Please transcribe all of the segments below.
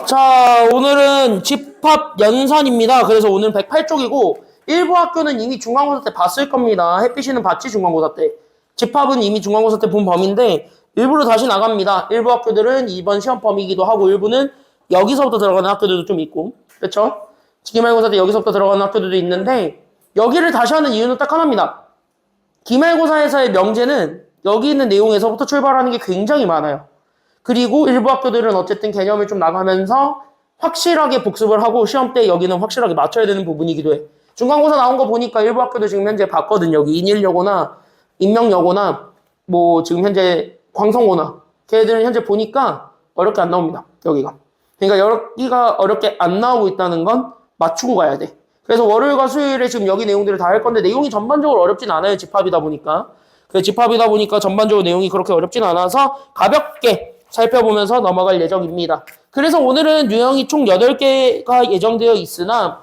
자, 오늘은 집합 연산입니다. 그래서 오늘 108쪽이고 일부 학교는 이미 중간고사 때 봤을 겁니다. 햇빛이는 봤지, 중간고사 때. 집합은 이미 중간고사 때 본 범위인데 일부러 다시 나갑니다. 일부 학교들은 이번 시험 범위이기도 하고 일부는 여기서부터 들어가는 학교들도 좀 있고, 그렇죠? 기말고사 때 여기서부터 들어가는 학교들도 있는데 여기를 다시 하는 이유는 딱 하나입니다. 기말고사에서의 명제는 여기 있는 내용에서부터 출발하는 게 굉장히 많아요. 그리고 일부 학교들은 어쨌든 개념을 좀 나가면서 확실하게 복습을 하고 시험 때 여기는 확실하게 맞춰야 되는 부분이기도 해. 중간고사 나온 거 보니까 일부 학교도 지금 현재 봤거든. 여기 인일여고나 인명여고나 뭐 지금 현재 광성고나 걔들은 현재 보니까 어렵게 안 나옵니다. 여기가. 그러니까 여기가 어렵게 안 나오고 있다는 건 맞추고 가야 돼. 그래서 월요일과 수요일에 지금 여기 내용들을 다 할 건데 내용이 전반적으로 어렵진 않아요. 집합이다 보니까. 그래서 집합이다 보니까 전반적으로 내용이 그렇게 어렵진 않아서 가볍게 살펴보면서 넘어갈 예정입니다. 그래서 오늘은 유형이 총 8개가 예정되어 있으나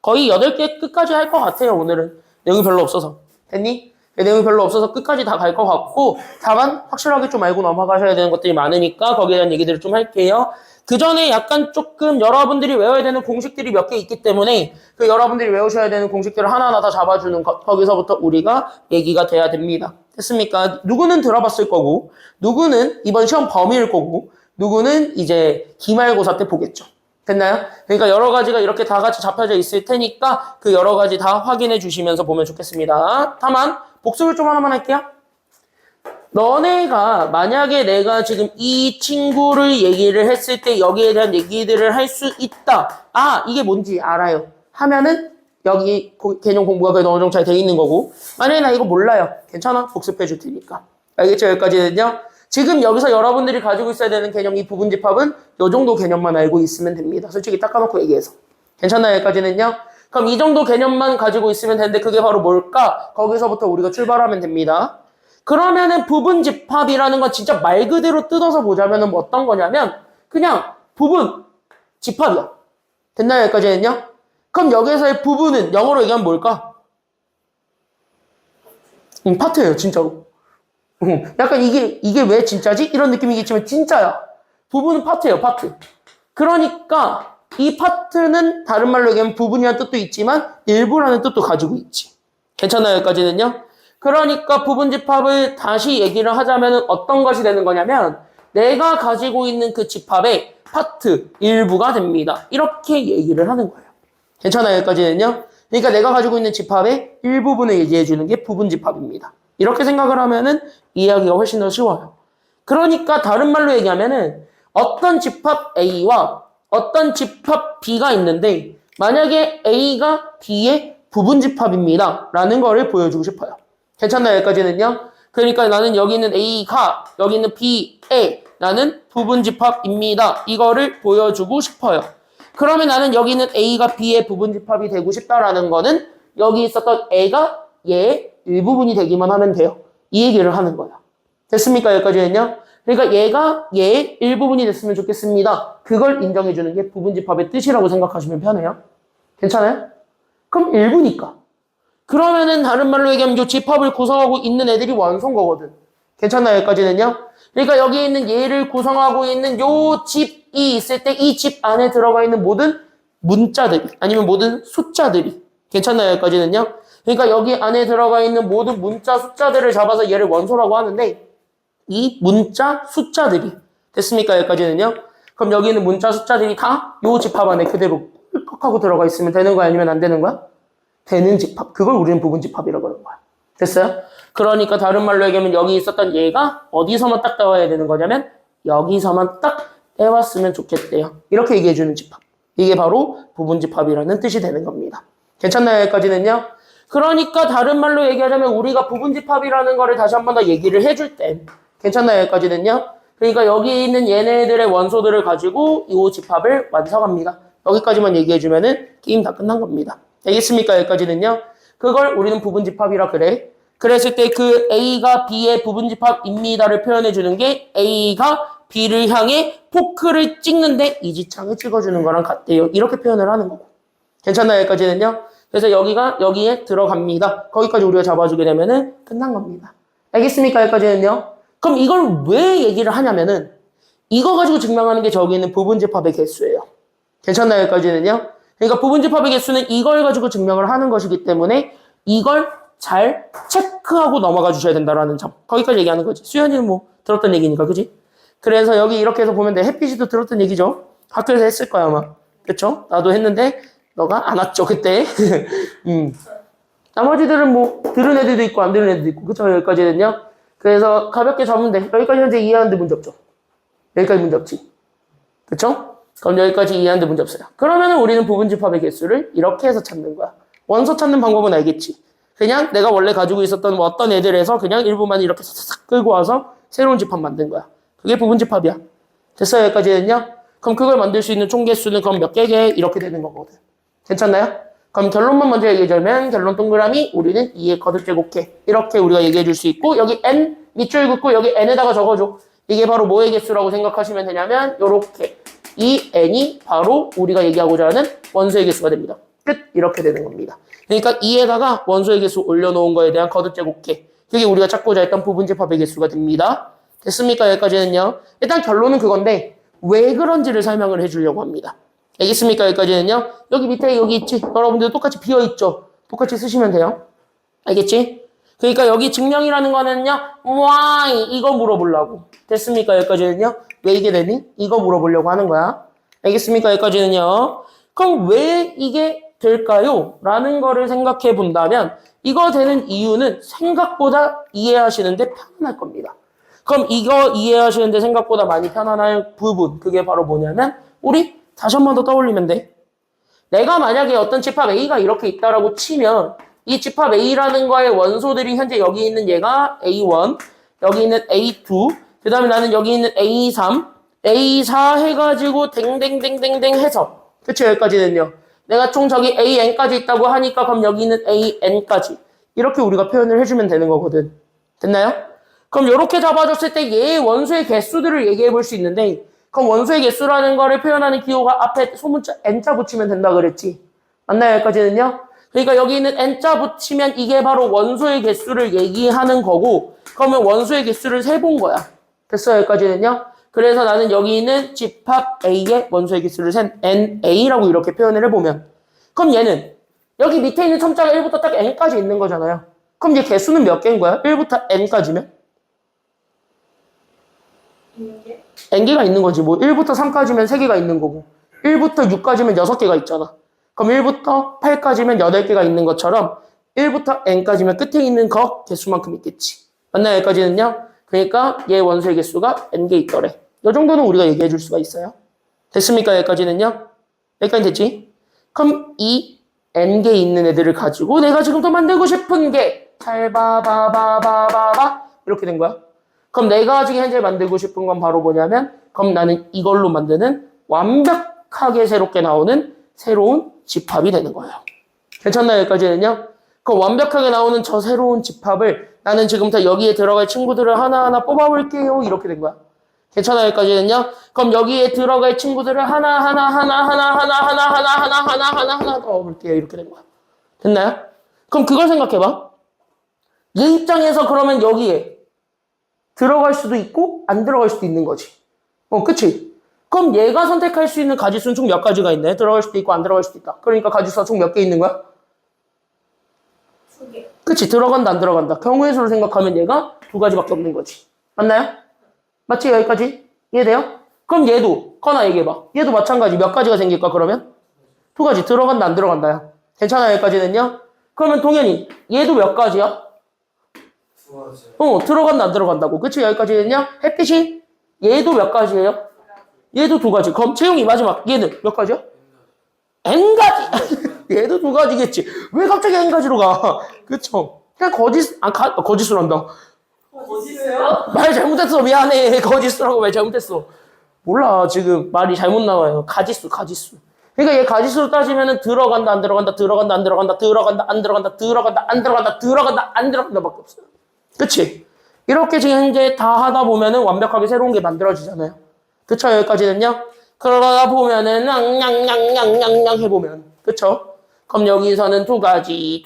거의 8개 끝까지 할 것 같아요. 오늘은. 내용이 별로 없어서. 됐니? 내용이 별로 없어서 끝까지 다 갈 것 같고 다만 확실하게 좀 알고 넘어가셔야 되는 것들이 많으니까 거기에 대한 얘기들을 좀 할게요. 그 전에 약간 조금 여러분들이 외워야 되는 공식들이 몇 개 있기 때문에 그 여러분들이 외우셔야 되는 공식들을 하나하나 다 잡아주는 것, 거기서부터 우리가 얘기가 돼야 됩니다. 됐습니까? 누구는 들어봤을 거고 누구는 이번 시험 범위일 거고 누구는 이제 기말고사 때 보겠죠. 됐나요? 그러니까 여러 가지가 이렇게 다 같이 잡혀져 있을 테니까 그 여러 가지 다 확인해 주시면서 보면 좋겠습니다. 다만 복습을 좀 하나만 할게요. 너네가 만약에 내가 지금 이 친구를 얘기를 했을 때 여기에 대한 얘기들을 할 수 있다. 아, 이게 뭔지 알아요. 하면은 여기 개념 공부가 그래도 어느 정도 잘 돼 있는 거고 만약에 나 이거 몰라요. 괜찮아? 복습해 줄 테니까. 알겠죠? 여기까지는요. 지금 여기서 여러분들이 가지고 있어야 되는 개념 이 부분집합은 이 정도 개념만 알고 있으면 됩니다. 솔직히 닦아놓고 얘기해서. 괜찮나요? 여기까지는요. 그럼 이 정도 개념만 가지고 있으면 되는데 그게 바로 뭘까? 거기서부터 우리가 출발하면 됩니다. 그러면은 부분집합이라는 건 진짜 말 그대로 뜯어서 보자면은 뭐 어떤 거냐면 그냥 부분 집합이야. 됐나요? 여기까지는요. 그럼 여기서의 부분은 영어로 얘기하면 뭘까? 파트예요, 진짜로. 약간 이게 왜 진짜지? 이런 느낌이겠지만 진짜야. 부분은 파트예요, 파트. 그러니까 이 파트는 다른 말로 얘기하면 부분이라는 뜻도 있지만 일부라는 뜻도 가지고 있지. 괜찮아요, 여기까지는요? 그러니까 부분집합을 다시 얘기를 하자면 어떤 것이 되는 거냐면 내가 가지고 있는 그 집합의 파트, 일부가 됩니다. 이렇게 얘기를 하는 거예요. 괜찮아요, 여기까지는요? 그러니까 내가 가지고 있는 집합의 일부분을 얘기해 주는 게 부분집합입니다. 이렇게 생각을 하면은 이해하기가 훨씬 더 쉬워요. 그러니까 다른 말로 얘기하면은 어떤 집합 A와 어떤 집합 B가 있는데 만약에 A가 B의 부분집합입니다. 라는 거를 보여주고 싶어요. 괜찮나요? 여기까지는요? 그러니까 나는 여기 있는 A가 여기 있는 B에 나는 부분집합입니다. 이거를 보여주고 싶어요. 그러면 나는 여기 있는 A가 B의 부분집합이 되고 싶다라는 거는 여기 있었던 A가 얘의 일부분이 되기만 하면 돼요. 이 얘기를 하는 거야. 됐습니까? 여기까지는요? 그러니까 얘가 얘의 일부분이 됐으면 좋겠습니다. 그걸 인정해주는 게 부분집합의 뜻이라고 생각하시면 편해요. 괜찮아요? 그럼 일부니까. 그러면은 다른 말로 얘기하면 이 집합을 구성하고 있는 애들이 원소인 거거든. 괜찮나요? 여기까지는요? 그러니까 여기 있는 얘를 구성하고 있는 요 집이 있을 때 이 집 안에 들어가 있는 모든 문자들이 아니면 모든 숫자들이 괜찮나요? 여기까지는요? 그러니까 여기 안에 들어가 있는 모든 문자 숫자들을 잡아서 얘를 원소라고 하는데 이 문자 숫자들이 됐습니까? 여기까지는요? 그럼 여기 있는 문자 숫자들이 다 요 집합 안에 그대로 꿀꺽 하고 들어가 있으면 되는 거야? 아니면 안 되는 거야? 되는 집합. 그걸 우리는 부분집합이라고 하는 거야. 됐어요? 그러니까 다른 말로 얘기하면 여기 있었던 얘가 어디서만 딱 떼와야 되는 거냐면 여기서만 딱 떼왔으면 좋겠대요. 이렇게 얘기해주는 집합. 이게 바로 부분집합이라는 뜻이 되는 겁니다. 괜찮나요? 여기까지는요? 그러니까 다른 말로 얘기하자면 우리가 부분집합이라는 거를 다시 한 번 더 얘기를 해줄 땐 괜찮나요? 여기까지는요? 그러니까 여기 있는 얘네들의 원소들을 가지고 이 집합을 완성합니다. 여기까지만 얘기해주면은 게임 다 끝난 겁니다. 알겠습니까? 여기까지는요. 그걸 우리는 부분집합이라 그래. 그랬을 때 그 A가 B의 부분집합입니다를 표현해주는 게 A가 B를 향해 포크를 찍는데 이지창을 찍어주는 거랑 같대요. 이렇게 표현을 하는 거고. 괜찮나요? 여기까지는요. 그래서 여기가 여기에 들어갑니다. 거기까지 우리가 잡아주게 되면은 끝난 겁니다. 알겠습니까? 여기까지는요. 그럼 이걸 왜 얘기를 하냐면은 이거 가지고 증명하는 게 저기 있는 부분집합의 개수예요. 괜찮나요? 여기까지는요? 그러니까 부분집합의 개수는 이걸 가지고 증명을 하는 것이기 때문에 이걸 잘 체크하고 넘어가 주셔야 된다라는 점. 거기까지 얘기하는 거지. 수현이는 뭐 들었던 얘기니까, 그지? 그래서 여기 이렇게 해서 보면 돼. 햇빛이도 들었던 얘기죠. 학교에서 했을 거야, 아마. 그쵸? 나도 했는데 너가 안 왔죠, 그때. 나머지들은 뭐 들은 애들도 있고 안 들은 애들도 있고. 그쵸? 여기까지는요. 그래서 가볍게 잡으면 돼. 여기까지 현재 이해하는데 문제 없죠. 여기까지 문제 없지. 그쵸? 그럼 여기까지 이해하는데 문제 없어요. 그러면은 우리는 부분집합의 개수를 이렇게 해서 찾는 거야. 원소 찾는 방법은 알겠지. 그냥 내가 원래 가지고 있었던 뭐 어떤 애들에서 그냥 일부만 이렇게 싹싹 끌고 와서 새로운 집합 만든 거야. 그게 부분집합이야. 됐어요? 여기까지는요? 그럼 그걸 만들 수 있는 총 개수는 그럼 몇 개게 이렇게 되는 거거든. 괜찮나요? 그럼 결론만 먼저 얘기해주면 결론 동그라미 우리는 2의 거듭제곱해. 이렇게 우리가 얘기해 줄 수 있고 여기 n 밑줄 긋고 여기 n에다가 적어줘. 이게 바로 뭐의 개수라고 생각하시면 되냐면 요렇게 이 n이 바로 우리가 얘기하고자 하는 원소의 개수가 됩니다. 끝. 이렇게 되는 겁니다. 그러니까 2에다가 원소의 개수 올려놓은 거에 대한 거듭제곱해. 그게 우리가 찾고자 했던 부분집합의 개수가 됩니다. 됐습니까? 여기까지는요. 일단 결론은 그건데 왜 그런지를 설명을 해주려고 합니다. 알겠습니까? 여기까지는요. 여기 밑에 여기 있지? 여러분들 똑같이 비어있죠? 똑같이 쓰시면 돼요. 알겠지? 그러니까 여기 증명이라는 거는요. why 이거 물어보려고. 됐습니까? 여기까지는요. 왜 이게 되니? 이거 물어보려고 하는 거야. 알겠습니까? 여기까지는요. 그럼 왜 이게 될까요? 라는 거를 생각해 본다면 이거 되는 이유는 생각보다 이해하시는데 편안할 겁니다. 그럼 이거 이해하시는데 생각보다 많이 편안할 부분 그게 바로 뭐냐면 우리 다시 한 번 더 떠올리면 돼. 내가 만약에 어떤 집합 A가 이렇게 있다라고 치면 이 집합 A라는 거의 원소들이 현재 여기 있는 얘가 A1 여기 있는 A2 그 다음에 나는 여기 있는 A3 A4 해가지고 댕댕댕댕댕 해서 그치 여기까지는요. 내가 총 저기 AN까지 있다고 하니까 그럼 여기 있는 AN까지 이렇게 우리가 표현을 해주면 되는 거거든. 됐나요? 그럼 이렇게 잡아줬을 때 얘의 원소의 개수들을 얘기해 볼 수 있는데 그럼 원소의 개수라는 거를 표현하는 기호가 앞에 소문자 n자 붙이면 된다 그랬지. 맞나요? 여기까지는요? 그러니까 여기 있는 n자 붙이면 이게 바로 원소의 개수를 얘기하는 거고 그러면 원소의 개수를 세본 거야. 됐어요? 여기까지는요? 그래서 나는 여기 있는 집합 A의 원소의 개수를 센 NA라고 이렇게 표현을 해보면 그럼 얘는 여기 밑에 있는 첨자가 1부터 딱 n까지 있는 거잖아요. 그럼 얘 개수는 몇 개인 거야? 1부터 n까지면? n개가 있는 거지. 뭐 1부터 3까지면 3개가 있는 거고 1부터 6까지면 6개가 있잖아. 그럼 1부터 8까지면 8개가 있는 것처럼 1부터 n까지면 끝에 있는 거 개수만큼 있겠지. 맞나요? 여기까지는요? 그러니까 얘 원소의 개수가 n개 있더래. 이 정도는 우리가 얘기해 줄 수가 있어요. 됐습니까? 여기까지는요? 여기까지 됐지? 그럼 이 n개 있는 애들을 가지고 내가 지금 더 만들고 싶은 게 잘 봐봐봐봐봐 이렇게 된 거야. 그럼 내가 지금 현재 만들고 싶은 건 바로 뭐냐면 그럼 나는 이걸로 만드는 완벽하게 새롭게 나오는 새로운 집합이 되는 거예요. 괜찮나요? 여기까지는요? 그럼 완벽하게 나오는 저 새로운 집합을 나는 지금부터 여기에 들어갈 친구들을 하나하나 뽑아볼게요. 이렇게 된 거야. 괜찮아요? 여기까지는요? 그럼 여기에 들어갈 친구들을 하나하나 넣어볼게요. 이렇게 된 거야. 됐나요? 그럼 그걸 생각해봐. 얘 입장에서 그러면 여기에 들어갈 수도 있고 안 들어갈 수도 있는 거지. 그치? 그럼 얘가 선택할 수 있는 가지수는 총 몇 가지가 있네? 들어갈 수도 있고 안 들어갈 수도 있다. 그러니까 가지수가 총 몇 개 있는 거야? 2개. 그치? 들어간다 안 들어간다. 경우의 수를 생각하면 얘가 2가지밖에 없는 거지. 맞나요? 맞지? 여기까지? 이해돼요? 그럼 얘도 커나 얘기해봐. 얘도 마찬가지. 몇 가지가 생길까 그러면? 2가지. 들어간다 안 들어간다요. 괜찮아요? 여기까지는요? 그러면 동현이 얘도 몇 가지야? 들어간다 안 들어간다고. 그치? 여기까지는요? 햇빛이 얘도 몇 가지예요? 얘도 2가지. 그럼 채용이 마지막 얘는 몇 가지야? n가지. 얘도 2가지겠지. 왜 갑자기 n가지로 가? 그쵸? 그냥 거짓수란다. 거짓이에요? 말 잘못했어. 미안해. 거짓수라고 말 잘못했어. 몰라. 지금 말이 잘못 나와요. 가지수. 그러니까 얘 가지수로 따지면은 들어간다 안 들어간다 들어간다 안 들어간다 들어간다 안 들어간다 들어간다 안 들어간다 들어간다 안 들어간다 밖에 없어요. 그치? 이렇게 지금 현재 다 하다 보면은 완벽하게 새로운 게 만들어지잖아요. 그쵸? 여기까지는요? 그러다 보면은 냥냥냥냥냥냥 해보면 그쵸? 그럼 여기서는 2가지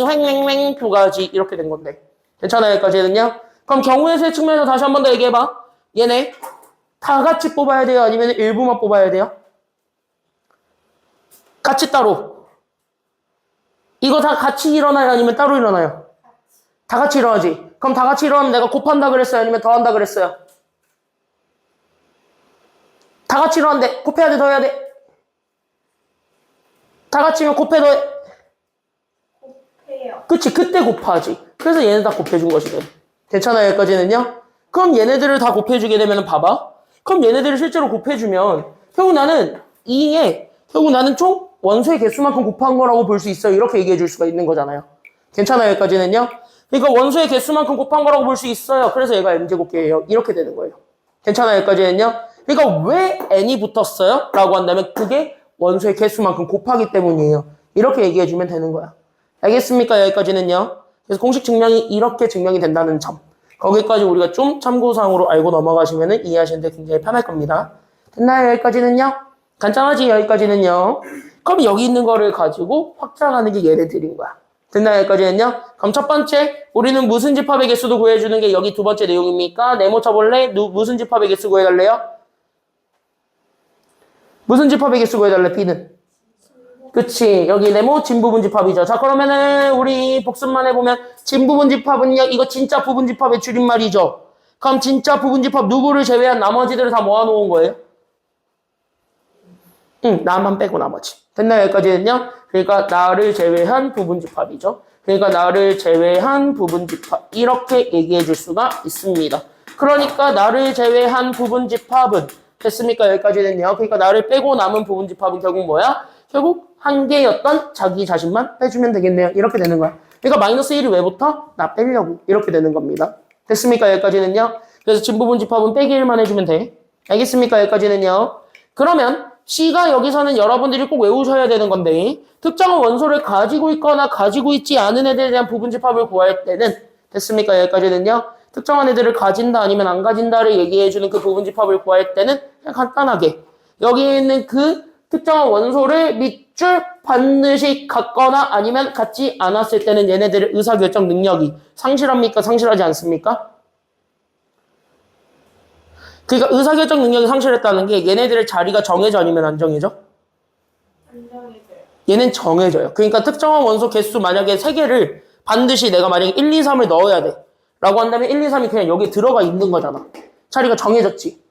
횡횡횡 2가지 이렇게 된 건데 괜찮아요? 여기까지는요? 그럼 경우의 수의 측면에서 다시 한 번 더 얘기해봐. 얘네 다 같이 뽑아야 돼요? 아니면 일부만 뽑아야 돼요? 같이 따로. 이거 다 같이 일어나요? 아니면 따로 일어나요? 다 같이 일어나지. 그럼 다 같이 일어나면 내가 곱한다 그랬어요? 아니면 더한다 그랬어요? 다 같이 일어나는데 곱해야 돼? 더해야 돼? 다 같이면 곱해 더해? 곱해요. 그치, 그때 곱하지. 그래서 얘네 다 곱해준 것이네. 괜찮아요, 여기까지는요? 그럼 얘네들을 다 곱해주게 되면 봐봐. 그럼 얘네들을 실제로 곱해주면 결국 나는 결국 나는 총 원소의 개수만큼 곱한 거라고 볼 수 있어요. 이렇게 얘기해 줄 수가 있는 거잖아요. 괜찮아요, 여기까지는요? 그러니까 원소의 개수만큼 곱한 거라고 볼 수 있어요. 그래서 얘가 m제곱계예요. 이렇게 되는 거예요. 괜찮아요, 여기까지는요? 그러니까 왜 n이 붙었어요? 라고 한다면 그게 원소의 개수만큼 곱하기 때문이에요. 이렇게 얘기해 주면 되는 거야. 알겠습니까? 여기까지는요. 그래서 공식 증명이 이렇게 증명이 된다는 점. 거기까지 우리가 좀 참고사항으로 알고 넘어가시면 이해하시는데 굉장히 편할 겁니다. 됐나요? 여기까지는요? 간단하지? 여기까지는요. 그럼 여기 있는 거를 가지고 확장하는 게 얘네들인 거야. 됐나요? 여기까지는요? 그럼 첫 번째, 우리는 무슨 집합의 개수도 구해주는 게 여기 두 번째 내용입니까? 네모 쳐볼래? 무슨 집합의 개수 구해달래요? 무슨 집합의 개수 구해달래? B는? 그치. 여기 네모 진부분 집합이죠. 자, 그러면은 우리 복습만 해보면 진부분 집합은요. 이거 진짜 부분 집합의 줄임말이죠. 그럼 진짜 부분 집합 누구를 제외한 나머지들을 다 모아놓은 거예요? 응, 나만 빼고 나머지. 됐나요? 여기까지는요? 그러니까 나를 제외한 부분 집합이죠. 그러니까 나를 제외한 부분 집합. 이렇게 얘기해 줄 수가 있습니다. 그러니까 나를 제외한 부분 집합은 됐습니까? 여기까지는요. 그러니까 나를 빼고 남은 부분 집합은 결국 뭐야? 결국 한 개였던 자기 자신만 빼주면 되겠네요. 이렇게 되는 거야. 그러니까 마이너스 1이 왜 붙어? 나 빼려고. 이렇게 되는 겁니다. 됐습니까? 여기까지는요. 그래서 진부분 집합은 빼기 1만 해주면 돼. 알겠습니까? 여기까지는요. 그러면 C가 여기서는 여러분들이 꼭 외우셔야 되는 건데 특정한 원소를 가지고 있거나 가지고 있지 않은 애들에 대한 부분 집합을 구할 때는 됐습니까? 여기까지는요. 특정한 애들을 가진다 아니면 안 가진다를 얘기해주는 그 부분 집합을 구할 때는 그냥 간단하게 여기 있는 그 특정한 원소를 밑줄 반드시 같거나 아니면 같지 않았을 때는 얘네들의 의사결정 능력이 상실합니까? 상실하지 않습니까? 그러니까 의사결정 능력이 상실했다는 게 얘네들의 자리가 정해져 아니면 안 정해져? 안 정해져요. 얘는 정해져요. 그러니까 특정한 원소 개수 만약에 3개를 반드시 내가 만약에 1, 2, 3을 넣어야 돼. 라고 한다면 1, 2, 3이 그냥 여기 들어가 있는 거잖아. 자리가 정해졌지.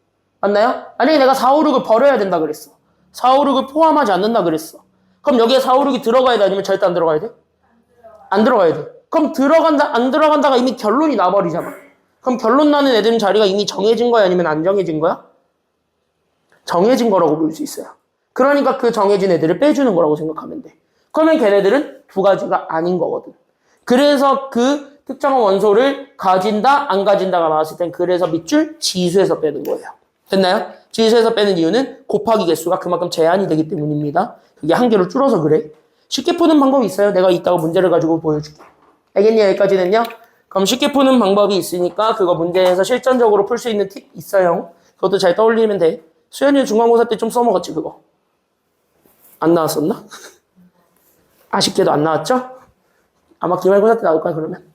맞나요? 만약에 내가 4, 5, 6을 버려야 된다 그랬어. 4, 5, 6을 포함하지 않는다 그랬어. 그럼 여기에 4, 5, 6이 들어가야 돼? 아니면 절대 안 들어가야 돼? 안 들어가야 돼. 그럼 들어간다, 안 들어간다가 이미 결론이 나버리잖아. 그럼 결론 나는 애들은 자리가 이미 정해진 거야? 아니면 안 정해진 거야? 정해진 거라고 볼 수 있어요. 그러니까 그 정해진 애들을 빼주는 거라고 생각하면 돼. 그러면 걔네들은 두 가지가 아닌 거거든. 그래서 그 특정한 원소를 가진다, 안 가진다가 나왔을 땐 그래서 밑줄 지수에서 빼는 거예요. 됐나요? 지수에서 빼는 이유는 곱하기 개수가 그만큼 제한이 되기 때문입니다. 그게 한 개로 줄어서 그래. 쉽게 푸는 방법이 있어요. 내가 이따가 문제를 가지고 보여줄게. 알겠니? 여기까지는요? 그럼 쉽게 푸는 방법이 있으니까 그거 문제에서 실전적으로 풀 수 있는 팁 있어요. 그것도 잘 떠올리면 돼. 수현이 중간고사 때 좀 써먹었지 그거. 안 나왔었나? 아쉽게도 안 나왔죠? 아마 기말고사 때 나올 거야 그러면.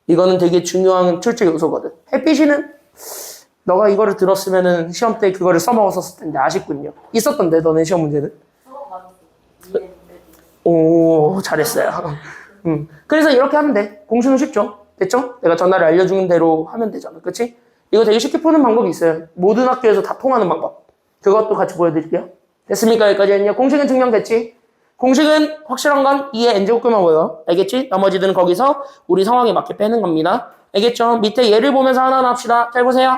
이거는 되게 중요한 출제 요소거든. 햇빛이는 너가 이거를 들었으면은 시험 때 그거를 써먹었었을 텐데 아쉽군요. 있었던데 너네 시험 문제는? 오 잘했어요. 그래서 이렇게 하면 돼. 공식은 쉽죠? 됐죠? 내가 전날에 알려준 대로 하면 되잖아. 그치? 이거 되게 쉽게 푸는 방법이 있어요. 모든 학교에서 다 통하는 방법. 그것도 같이 보여드릴게요. 됐습니까? 여기까지는요. 공식은 증명됐지? 공식은 확실한 건 2의 n제곱만 보여. 알겠지? 나머지들은 거기서 우리 상황에 맞게 빼는 겁니다. 알겠죠? 밑에 예를 보면서 하나하나 합시다. 잘 보세요.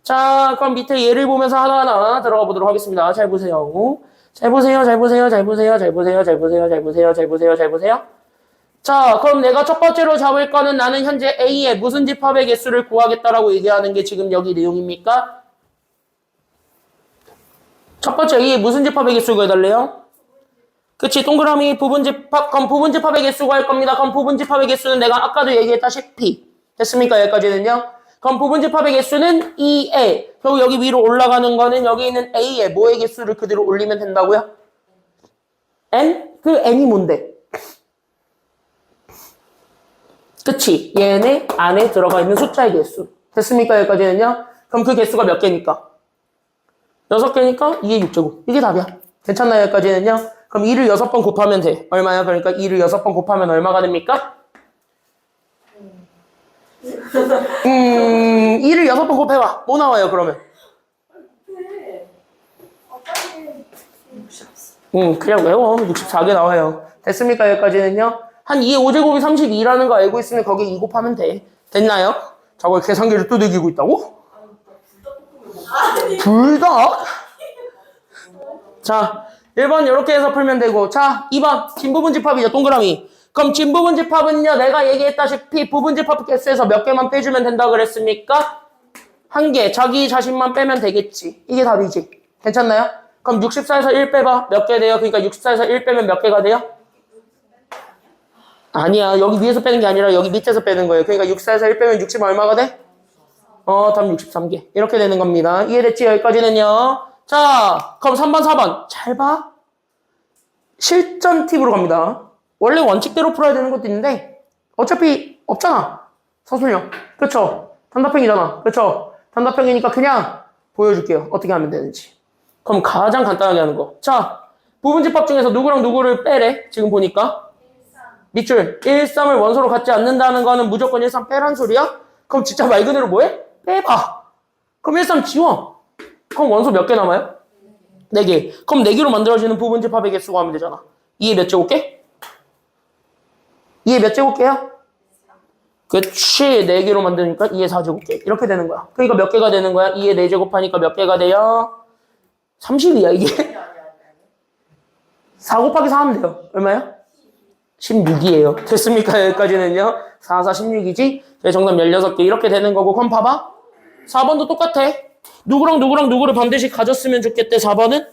자, 그럼 밑에 예를 보면서 하나하나 들어가 보도록 하겠습니다. 잘 보세요. 잘 보세요. 잘 보세요. 잘 보세요. 잘 보세요. 잘 보세요. 잘 보세요. 잘 보세요. 잘 보세요. 자, 그럼 내가 첫 번째로 잡을 거는 나는 현재 A의 무슨 집합의 개수를 구하겠다라고 얘기하는 게 지금 여기 내용입니까? 첫 번째 A의 무슨 집합의 개수 구해달래요? 그치, 동그라미 부분집합, 그럼 부분집합의 개수 구할 겁니다. 그럼 부분집합의 개수는 내가 아까도 얘기했다시피 됐습니까? 여기까지는요. 그럼 부분집합의 개수는 2A. 결국 여기 위로 올라가는 거는 여기 있는 A의 뭐의 개수를 그대로 올리면 된다고요? N? 그 N이 뭔데? 그치? 얘네 안에 들어가 있는 숫자의 개수. 됐습니까? 여기까지는요. 그럼 그 개수가 몇 개니까? 6개니까 이게 6제곱. 이게 답이야. 괜찮나요? 여기까지는요? 그럼 2를 6번 곱하면 돼. 얼마야? 그러니까 2를 6번 곱하면 얼마가 됩니까? 2를 6번 곱해봐. 뭐 나와요, 그러면? 그냥 외워. 64개 나와요. 됐습니까? 여기까지는요? 한 2의 5제곱이 32라는 거 알고 있으면 거기에 2 곱하면 돼. 됐나요? 저걸 계산기를 두들기고 있다고? 불닭? 자, 1번 이렇게 해서 풀면 되고, 자, 2번 진부분집합이죠. 동그라미. 그럼 진부분집합은요, 내가 얘기했다시피 부분집합 개수에서 몇 개만 빼주면 된다 그랬습니까? 1개, 자기 자신만 빼면 되겠지. 이게 답이지. 괜찮나요? 그럼 64에서 1 빼봐. 몇 개 돼요? 그러니까 64에서 1 빼면 몇 개가 돼요? 아니야. 여기 위에서 빼는 게 아니라 여기 밑에서 빼는 거예요. 그러니까 64에서 1 빼면 60 얼마가 돼? 답 63개. 이렇게 되는 겁니다. 이해됐지? 여기까지는요. 자, 그럼 3번, 4번. 잘 봐. 실전 팁으로 갑니다. 원래 원칙대로 풀어야 되는 것도 있는데 어차피 없잖아. 서술형. 그쵸? 단답형이잖아. 그쵸? 단답형이니까 그냥 보여줄게요. 어떻게 하면 되는지. 그럼 가장 간단하게 하는 거. 자, 부분집합 중에서 누구랑 누구를 빼래? 지금 보니까. 밑줄. 1, 3을 원소로 갖지 않는다는 거는 무조건 1, 3 빼란 소리야? 그럼 진짜 말 그대로 뭐해? 빼봐. 그럼 1, 3 지워. 그럼 원소 몇 개 남아요? 4개. 그럼 4개로 만들어지는 부분집합의 개수 구하면 되잖아. 2의 몇 제곱개? 2의 몇 제곱개야? 그치. 4개로 만드니까 2의 4제곱개. 이렇게 되는 거야. 그러니까 몇 개가 되는 거야? 2의 4제곱 하니까 몇 개가 돼요? 30이야 이게. 4 곱하기 4 하면 돼요. 얼마야? 16이에요. 됐습니까? 여기까지는요. 4, 4, 16이지? 정답 16개 이렇게 되는 거고. 그럼 봐봐. 4번도 똑같아. 누구랑 누구를 반드시 가졌으면 좋겠대. 4번은?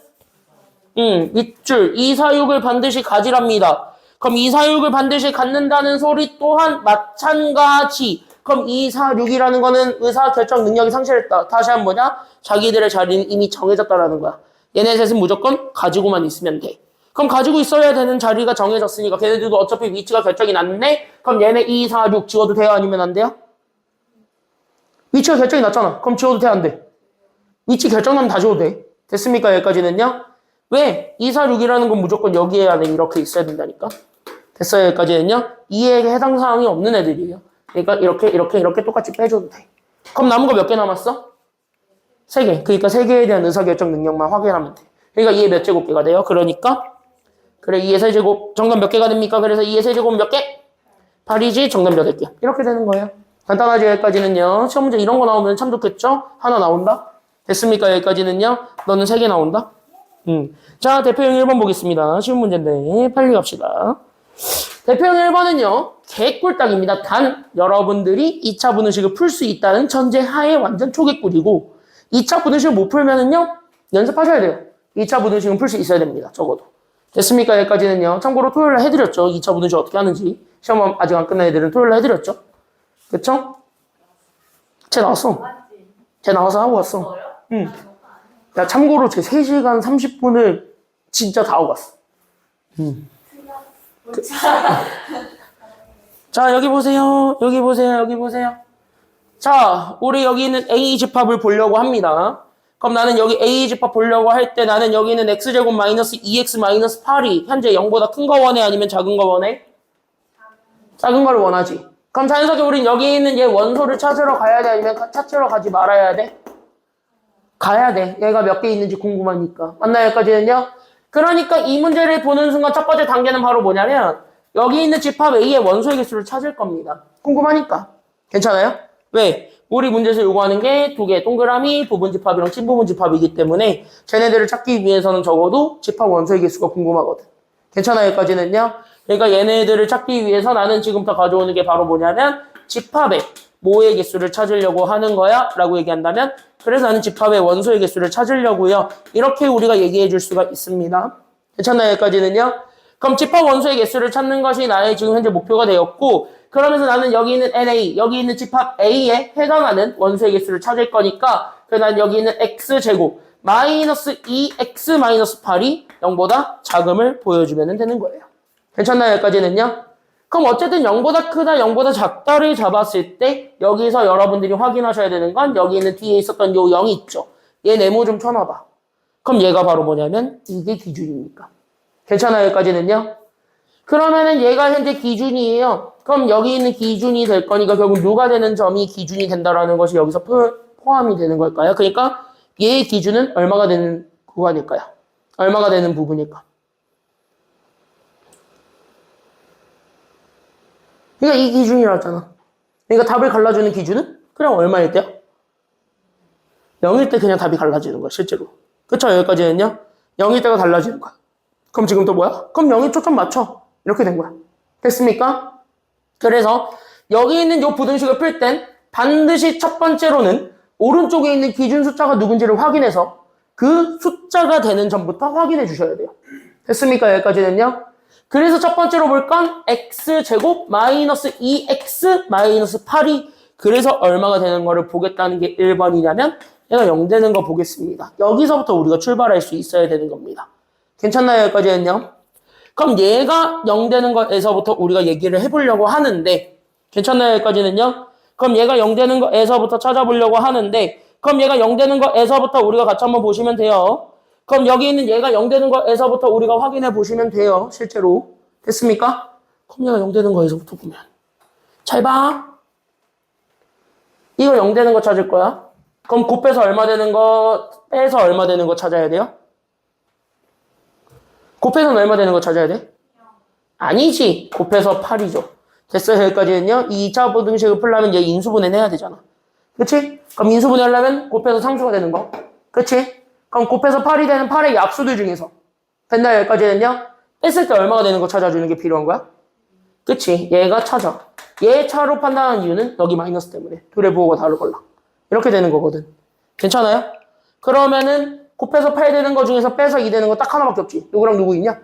밑줄 2, 4, 6을 반드시 가지랍니다. 그럼 2, 4, 6을 반드시 갖는다는 소리 또한 마찬가지. 그럼 2, 4, 6이라는 거는 의사결정 능력이 상실했다. 다시 한번 뭐냐? 자기들의 자리는 이미 정해졌다라는 거야. 얘네 셋은 무조건 가지고만 있으면 돼. 그럼 가지고 있어야 되는 자리가 정해졌으니까 걔네들도 어차피 위치가 결정이 났네? 그럼 얘네 2, 4, 6 지워도 돼요? 아니면 안 돼요? 위치가 결정이 났잖아. 그럼 지워도 돼? 안 돼? 위치 결정나면 다 지워도 돼. 됐습니까? 여기까지는요? 왜? 2, 4, 6이라는 건 무조건 여기에 안에 이렇게 있어야 된다니까? 됐어요? 여기까지는요? 2에 해당 사항이 없는 애들이에요. 그러니까 이렇게 똑같이 빼줘도 돼. 그럼 남은 거 몇 개 남았어? 3개. 그러니까 3개에 대한 의사결정 능력만 확인하면 돼. 그러니까 2의 몇 제곱개가 돼요? 그러니까 그래 2의 세제곱 정답 몇 개가 됩니까? 그래서 2의 세제곱 몇 개? 8이지 정답 8개. 이렇게 되는 거예요. 간단하지 여기까지는요. 시험 문제 이런 거 나오면 참 좋겠죠? 하나 나온다? 됐습니까? 여기까지는요. 너는 3개 나온다? 자, 대표형 1번 보겠습니다. 쉬운 문제인데 빨리 갑시다. 대표형 1번은요. 개꿀딱입니다. 단 여러분들이 2차 분의식을 풀 수 있다는 전제 하에 완전 초개꿀이고 2차 분의식을 못 풀면은요. 연습하셔야 돼요. 2차 분의식은 풀 수 있어야 됩니다. 적어도. 됐습니까? 여기까지는요. 참고로 토요일날 해드렸죠. 2차 분의식 어떻게 하는지. 시험 아직 안 끝난 애들은 토요일날 해드렸죠. 그쵸? 쟤 나왔어. 쟤 나와서 하고 왔어. 응. 야, 참고로 제 3시간 30분을 진짜 다 하고 왔어. 자, 여기 보세요. 여기 보세요. 여기 보세요. 자, 우리 여기 있는 A 집합을 보려고 합니다. 그럼 나는 여기 A 집합 보려고 할 때 나는 여기 있는 X제곱 마이너스 2X 마이너스 8이 현재 0보다 큰 거 원해? 아니면 작은 거 원해? 작은 걸 원하지. 그럼 자연스럽게 우린 여기 있는 얘 원소를 찾으러 가야 돼? 아니면 찾으러 가지 말아야 돼? 가야 돼. 얘가 몇 개 있는지 궁금하니까. 맞나요? 여기까지는요? 그러니까 이 문제를 보는 순간 첫 번째 단계는 바로 뭐냐면 여기 있는 집합 A의 원소의 개수를 찾을 겁니다. 궁금하니까. 괜찮아요? 왜? 우리 문제에서 요구하는 게 2개 동그라미 부분집합이랑 친부분집합이기 때문에 쟤네들을 찾기 위해서는 적어도 집합 원소의 개수가 궁금하거든. 괜찮아요? 여기까지는요? 그러니까 얘네들을 찾기 위해서 나는 지금부터 가져오는 게 바로 뭐냐면 집합의 모의 개수를 찾으려고 하는 거야 라고 얘기한다면 그래서 나는 집합의 원소의 개수를 찾으려고요. 이렇게 우리가 얘기해 줄 수가 있습니다. 괜찮나요? 여기까지는요? 그럼 집합 원소의 개수를 찾는 것이 나의 지금 현재 목표가 되었고 그러면서 나는 여기 있는 NA, 여기 있는 집합 A에 해당하는 원소의 개수를 찾을 거니까 그래서 난 여기 있는 X제곱 마이너스 2X 마이너스 8이 0보다 작음을 보여주면 되는 거예요. 괜찮나요? 여기까지는요? 그럼 어쨌든 0보다 크다, 0보다 작다를 잡았을 때 여기서 여러분들이 확인하셔야 되는 건 여기 있는 뒤에 있었던 요 0이 있죠. 얘 네모 좀 쳐놔봐. 그럼 얘가 바로 뭐냐면 이게 기준이니까. 괜찮아요? 여기까지는요? 그러면은 얘가 현재 기준이에요. 그럼 여기 있는 기준이 될 거니까 결국 누가 되는 점이 기준이 된다라는 것이 여기서 포함이 되는 걸까요? 그러니까 얘의 기준은 얼마가 되는 구간일까요? 얼마가 되는 부분일까? 그러니까 이 기준이라잖아. 그러니까 답을 갈라주는 기준은 그냥 얼마일 때요? 0일 때 그냥 답이 갈라지는 거야, 실제로. 그쵸? 여기까지는요? 0일 때가 달라지는 거야. 그럼 지금 또 뭐야? 그럼 0이 초점 맞춰. 이렇게 된 거야. 됐습니까? 그래서 여기 있는 요 부등식을 풀 땐 반드시 첫 번째로는 오른쪽에 있는 기준 숫자가 누군지를 확인해서 그 숫자가 되는 점부터 확인해 주셔야 돼요. 됐습니까? 여기까지는요? 그래서 첫 번째로 볼 건 x제곱 마이너스 2x 마이너스 8이 그래서 얼마가 되는 거를 보겠다는 게 1번이냐면 얘가 0 되는 거 보겠습니다. 여기서부터 우리가 출발할 수 있어야 되는 겁니다. 괜찮나요? 여기까지는요? 그럼 얘가 0 되는 거에서부터 우리가 얘기를 해보려고 하는데 괜찮나요? 여기까지는요? 그럼 얘가 0 되는 거에서부터 찾아보려고 하는데 그럼 얘가 0 되는 거에서부터 우리가 같이 한번 보시면 돼요. 그럼 여기 있는 얘가 0 되는 거에서부터 우리가 확인해 보시면 돼요. 실제로. 됐습니까? 그럼 얘가 0 되는 거에서부터 보면 잘 봐. 이거 0 되는 거 찾을 거야. 그럼 곱해서 얼마 되는 거 빼서 얼마 되는 거 찾아야 돼요? 곱해서는 얼마 되는 거 찾아야 돼? 아니지. 곱해서 8이죠. 됐어요. 여기까지는요. 이 2차 부등식을 풀려면 얘 인수분해 해야 되잖아. 그치? 그럼 인수분해 하려면 곱해서 상수가 되는 거. 그치? 그럼 곱해서 8이 되는 8의 약수들 중에서 됐나요? 여기까지는요. 뺐을 때 얼마가 되는 거 찾아주는 게 필요한 거야? 그치? 얘가 찾아. 얘 차로 판단하는 이유는 여기 마이너스 때문에. 둘의 부호가 다르걸라. 이렇게 되는 거거든. 괜찮아요? 그러면은 곱해서 8 되는 거 중에서 빼서 2 되는 거 딱 하나밖에 없지. 누구랑 누구 있냐?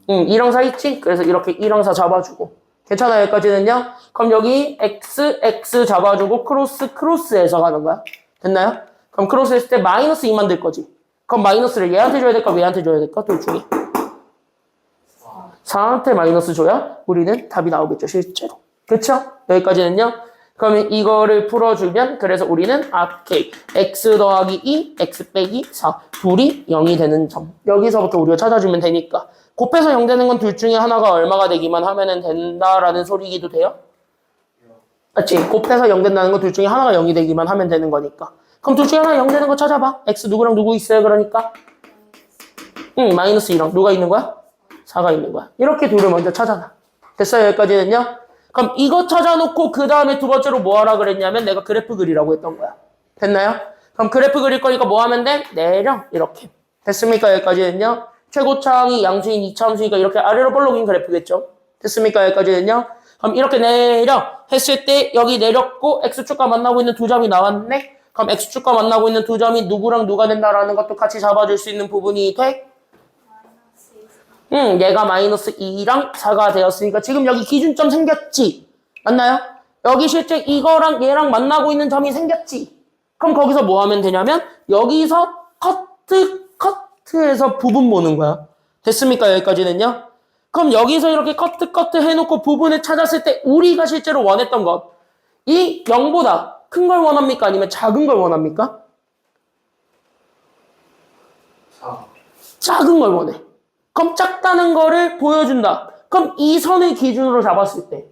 2랑 4 있지? 그래서 이렇게 2랑 4 잡아주고. 괜찮아요? 여기까지는요? 그럼 여기 x 잡아주고 크로스에서 가는 거야. 됐나요? 그럼 크로스 했을 때 마이너스 2만 될 거지. 그럼 마이너스를 얘한테 줘야 될까? 얘한테 줘야 될까? 둘 중에. 4한테 마이너스 줘야 우리는 답이 나오겠죠. 실제로. 그쵸? 여기까지는요? 그러면 이거를 풀어주면 그래서 우리는 오케이. x 더하기 2, x 빼기 4. 둘이 0이 되는 점. 여기서부터 우리가 찾아주면 되니까. 곱해서 0 되는 건 둘 중에 하나가 얼마가 되기만 하면 된다라는 소리기도 돼요? 맞지? 곱해서 0 된다는 건 둘 중에 하나가 0이 되기만 하면 되는 거니까. 그럼 둘 중에 하나 0 되는 거 찾아봐. x 누구랑 누구 있어요? 그러니까. 마이너스 2랑 누가 있는 거야? 4가 있는 거야. 이렇게 둘을 먼저 찾아놔. 됐어요? 여기까지는요? 그럼 이거 찾아놓고 그 다음에 두 번째로 뭐 하라 그랬냐면 내가 그래프 그리라고 했던 거야. 됐나요? 그럼 그래프 그릴 거니까 뭐 하면 돼? 내려. 이렇게. 됐습니까? 여기까지는요? 최고차항이 양수인 이차함수니까 이렇게 아래로 볼록인 그래프겠죠? 됐습니까? 여기까지는요? 그럼 이렇게 내려 했을 때 여기 내렸고 X축과 만나고 있는 두 점이 나왔네? 그럼 X축과 만나고 있는 두 점이 누구랑 누가 된다라는 것도 같이 잡아줄 수 있는 부분이 돼? 얘가 마이너스 2랑 4가 되었으니까 지금 여기 기준점 생겼지? 맞나요? 여기 실제 이거랑 얘랑 만나고 있는 점이 생겼지? 그럼 거기서 뭐 하면 되냐면 여기서 커트해서 부분 보는 거야. 됐습니까? 여기까지는요? 그럼 여기서 이렇게 커트 해놓고 부분을 찾았을 때 우리가 실제로 원했던 것 이 0보다 큰 걸 원합니까? 아니면 작은 걸 원합니까? 작은 걸 원해. 그럼 작다는 거를 보여준다. 그럼 이 선을 기준으로 잡았을 때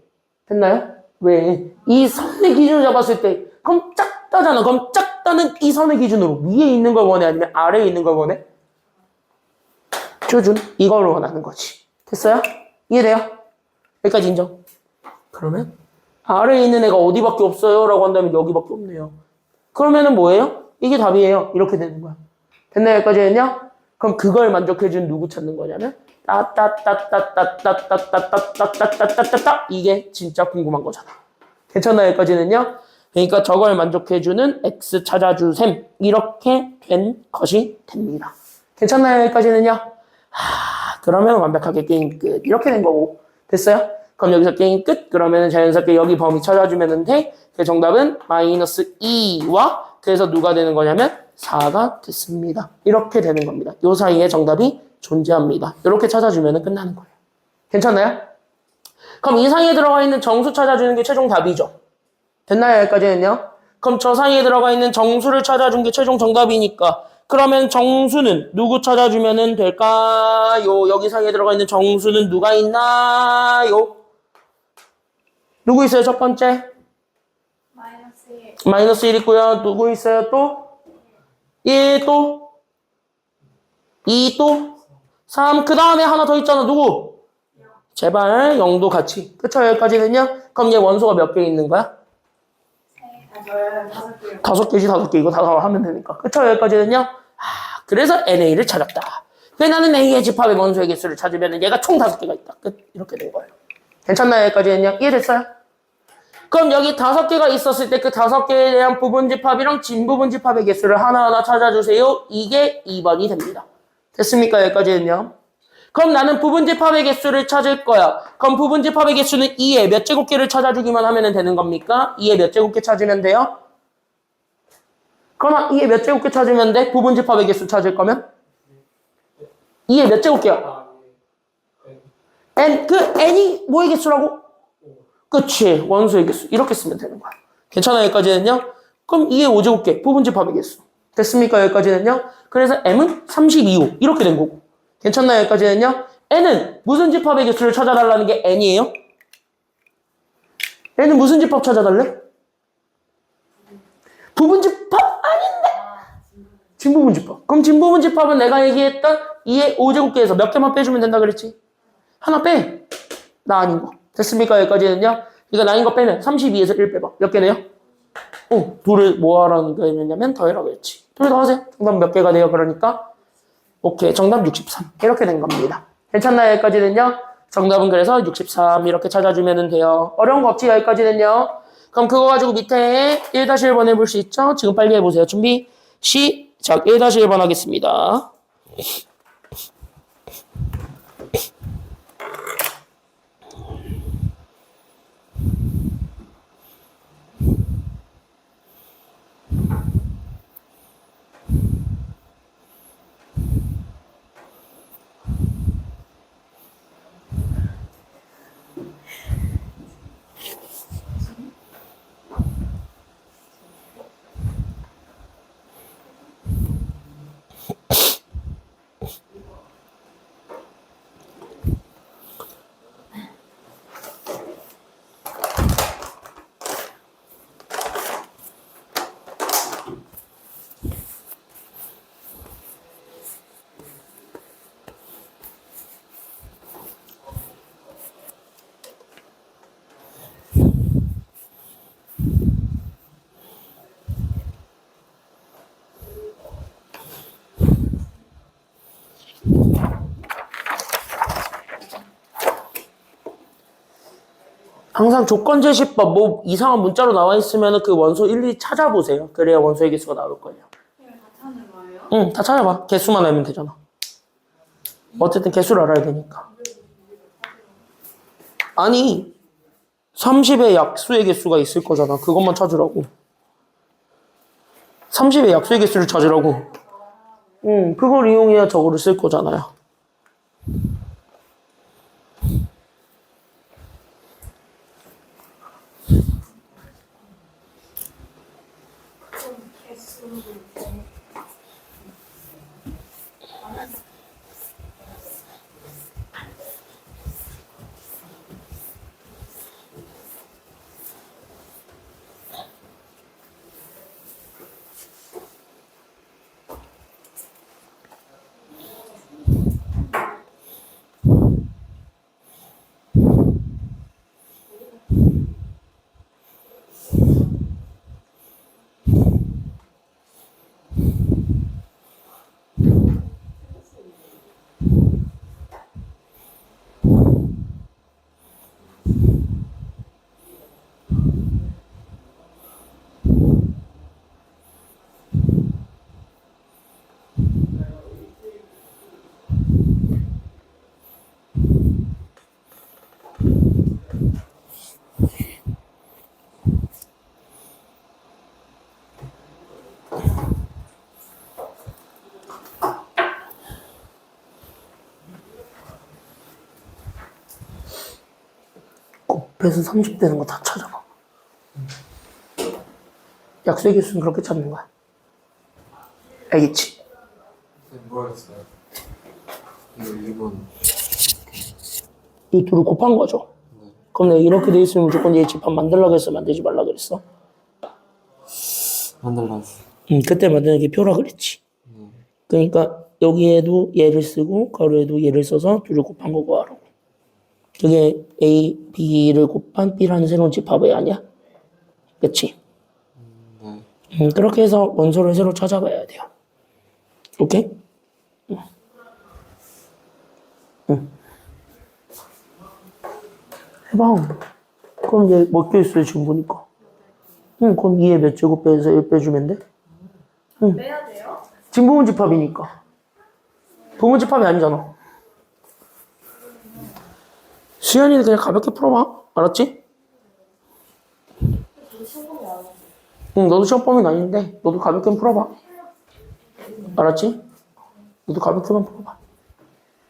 됐나요? 왜? 이 선을 기준으로 잡았을 때 그럼 작다잖아. 그럼 작다는 이 선을 기준으로 위에 있는 걸 원해? 아니면 아래에 있는 걸 원해? 표준 이걸 원하는 거지. 됐어요? 이해돼요? 여기까지 인정. 그러면 아래에 있는 애가 어디밖에 없어요? 라고 한다면 여기밖에 없네요. 그러면은 뭐예요? 이게 답이에요. 이렇게 되는 거야. 됐나요? 여기까지는요? 그럼 그걸 만족해준 누구 찾는 거냐면 따따따따따따따따따따따따따따 이게 진짜 궁금한 거잖아. 괜찮나요? 여기까지는요? 그러니까 저걸 만족해주는 x 찾아주셈 이렇게 된 것이 됩니다. 괜찮나요? 여기까지는요? 그러면 완벽하게 게임 끝. 이렇게 된 거고. 됐어요? 그럼 여기서 게임 끝. 그러면 자연스럽게 여기 범위 찾아주면 돼. 그 정답은 마이너스 2와 그래서 누가 되는 거냐면 4가 됐습니다. 이렇게 되는 겁니다. 요 사이에 정답이 존재합니다. 이렇게 찾아주면 끝나는 거예요. 괜찮나요? 그럼 이 사이에 들어가 있는 정수 찾아주는 게 최종 답이죠. 됐나요? 여기까지는요? 그럼 저 사이에 들어가 있는 정수를 찾아준 게 최종 정답이니까 그러면 정수는 누구 찾아주면 될까요? 여기 사이에 들어가 있는 정수는 누가 있나요? 누구 있어요? 첫 번째? 마이너스 1. 마이너스 1 있고요. 누구 있어요? 또? 1 또? 2 또? 3. 그 다음에 하나 더 있잖아. 누구? 제발 0도 같이. 그쵸? 여기까지는요? 그럼 얘 원소가 몇 개 있는 거야? 저는 5개요. 5개지 5개. 이거 다 하면 되니까. 그쵸? 여기까지는요? 그래서 NA를 찾았다. 왜 나는 A의 집합의 원소의 개수를 찾으면 얘가 총 5개가 있다. 끝. 이렇게 된 거예요. 괜찮나요? 여기까지는요? 이해됐어요? 그럼 여기 5개가 있었을 때 그 5개에 대한 부분 집합이랑 진 부분 집합의 개수를 하나하나 찾아주세요. 이게 2번이 됩니다. 됐습니까? 여기까지는요? 그럼 나는 부분 집합의 개수를 찾을 거야. 그럼 부분 집합의 개수는 2의 몇 제곱개를 찾아주기만 하면 되는 겁니까? 2의 몇 제곱개 찾으면 돼요? 그러나 2의 몇 제곱개 찾으면 돼? 부분 집합의 개수 찾을 거면? 2의 몇 제곱개야? N, 그 N이 뭐의 개수라고? 그치, 원소의 개수. 이렇게 쓰면 되는 거야. 괜찮아요? 여기까지는요? 그럼 2의 5제곱개, 부분 집합의 개수. 됐습니까? 여기까지는요? 그래서 M은 32호. 이렇게 된 거고. 괜찮나요? 여기까지는요? N은 무슨 집합의 개수를 찾아달라는 게 N이에요? N은 무슨 집합 찾아달래? 부분 집합 아닌데? 진부분 집합. 그럼 진부분 집합은 내가 얘기했던 2의 5제곱개에서 몇 개만 빼주면 된다 그랬지? 하나 빼. 나 아닌 거. 됐습니까? 여기까지는요? 이거 나 아닌 거 빼면 32에서 1 빼봐. 몇 개네요? 둘을 뭐 하라는 거였냐면 더해라고 했지. 둘 더하세요. 정답 몇 개가 돼요? 그러니까 오케이. 정답 63. 이렇게 된 겁니다. 괜찮나요? 여기까지는요? 정답은 그래서 63 이렇게 찾아주면 돼요. 어려운 거 없지? 여기까지는요? 그럼 그거 가지고 밑에 1-1번 해볼 수 있죠? 지금 빨리 해보세요. 준비 시작. 1-1번 하겠습니다. 항상 조건제시법 뭐 이상한 문자로 나와 있으면 그 원소 일일이 찾아보세요. 그래야 원소의 개수가 나올 거예요. 이거 다 찾는 거예요? 응, 다 찾아봐. 개수만 알면 되잖아. 어쨌든 개수를 알아야 되니까. 아니 30의 약수의 개수가 있을 거잖아. 그것만 찾으라고. 30의 약수의 개수를 찾으라고. 응, 그걸 이용해야 저거를 쓸 거잖아요. 배수 30 되는 거 다 찾아봐. 약수의 개수는 그렇게 찾는 거야. 알겠지? 뭐였어요? 이거 2번. 이 둘을 곱한 거죠. 그럼 내가 이렇게 돼 있으면 무조건 얘 집합 만들라고 했어? 만들지 말라 그랬어? 만들었어. 그때 만드는 게 표라 그랬지. 그러니까 여기에도 얘를 쓰고 가로에도 얘를 써서 둘을 곱한 거 구하라고. 그게 A, B를 곱한 B라는 새로운 집합의 아니야? 그치? 네. 그렇게 해서 원소를 새로 찾아봐야 돼요. 오케이? 해봐. 그럼 얘 몇 개 있어요, 지금 보니까? 그럼 2에 몇 제곱 빼서 1 빼주면 돼? 빼야 돼요? 지금 부분집합이니까. 부분집합이 아니잖아. 수연이는 그냥 가볍게 풀어봐. 알았지? 응, 너도 시험 범위는 아닌데 너도 가볍게 풀어봐. 알았지? 너도 가볍게만 풀어봐.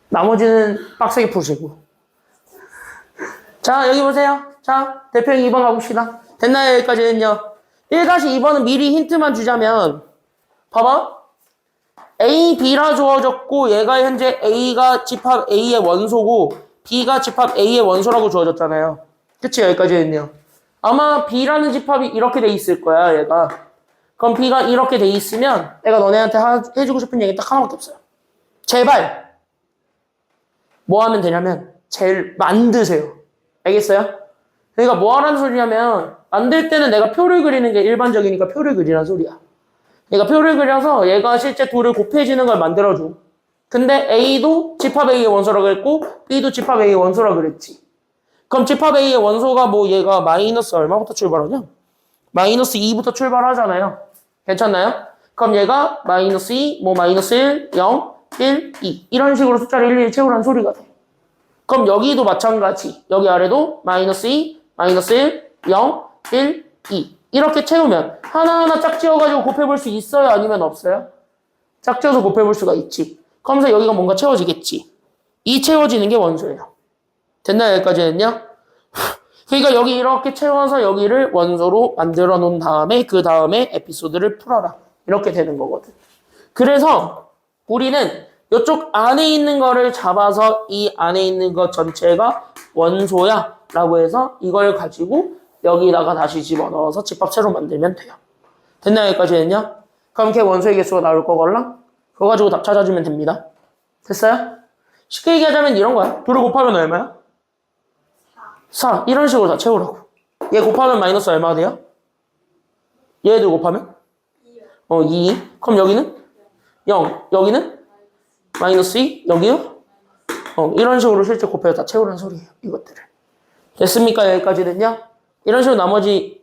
나머지는 빡세게 푸시고. 자, 여기 보세요. 자, 대표형 2번 가봅시다. 됐나요? 여기까지는요. 1-2번은 미리 힌트만 주자면 봐봐. A, B라 주어졌고 얘가 현재 A가 집합 A의 원소고 B가 집합 A의 원소라고 주어졌잖아요. 그치? 여기까지는요. 아마 B라는 집합이 이렇게 돼 있을 거야, 얘가. 그럼 B가 이렇게 돼 있으면 내가 너네한테 해주고 싶은 얘기 딱 하나밖에 없어요. 제발 뭐 하면 되냐면 제일 만드세요. 알겠어요? 그러니까 뭐 하라는 소리냐면 만들 때는 내가 표를 그리는 게 일반적이니까 표를 그리라는 소리야. 그러니까 표를 그려서 얘가 실제 둘을 곱해지는 걸 만들어줘. 근데 A도 집합 A의 원소라고 했고 B도 집합 A의 원소라고 그랬지. 그럼 집합 A의 원소가 뭐 얘가 마이너스 얼마부터 출발하냐? 마이너스 2부터 출발하잖아요. 괜찮나요? 그럼 얘가 마이너스 2, 뭐 마이너스 1, 0, 1, 2 이런 식으로 숫자를 일일이 채우라는 소리가 돼. 그럼 여기도 마찬가지. 여기 아래도 마이너스 2, 마이너스 1, 0, 1, 2 이렇게 채우면 하나하나 짝지어가지고 곱해볼 수 있어요? 아니면 없어요? 짝지어서 곱해볼 수가 있지. 그러면서 여기가 뭔가 채워지겠지. 이 채워지는 게 원소예요. 됐나요? 여기까지는요? 그러니까 여기 이렇게 채워서 여기를 원소로 만들어 놓은 다음에 그 다음에 에피소드를 풀어라. 이렇게 되는 거거든. 그래서 우리는 이쪽 안에 있는 거를 잡아서 이 안에 있는 것 전체가 원소야 라고 해서 이걸 가지고 여기다가 다시 집어넣어서 집합 새로 만들면 돼요. 됐나요? 여기까지는요? 그럼 걔 원소의 개수가 나올 거걸랑 그거 가지고 답 찾아주면 됩니다. 됐어요? 쉽게 얘기하자면 이런 거야. 둘을 곱하면 얼마야? 4. 이런 식으로 다 채우라고. 얘 곱하면 마이너스 얼마가 돼요? 얘들 곱하면? 2. 그럼 여기는? 0. 여기는? 마이너스 2. 여기요? 이런 식으로 실제 곱해서 다 채우라는 소리예요. 이것들을. 됐습니까? 여기까지는요? 이런 식으로 나머지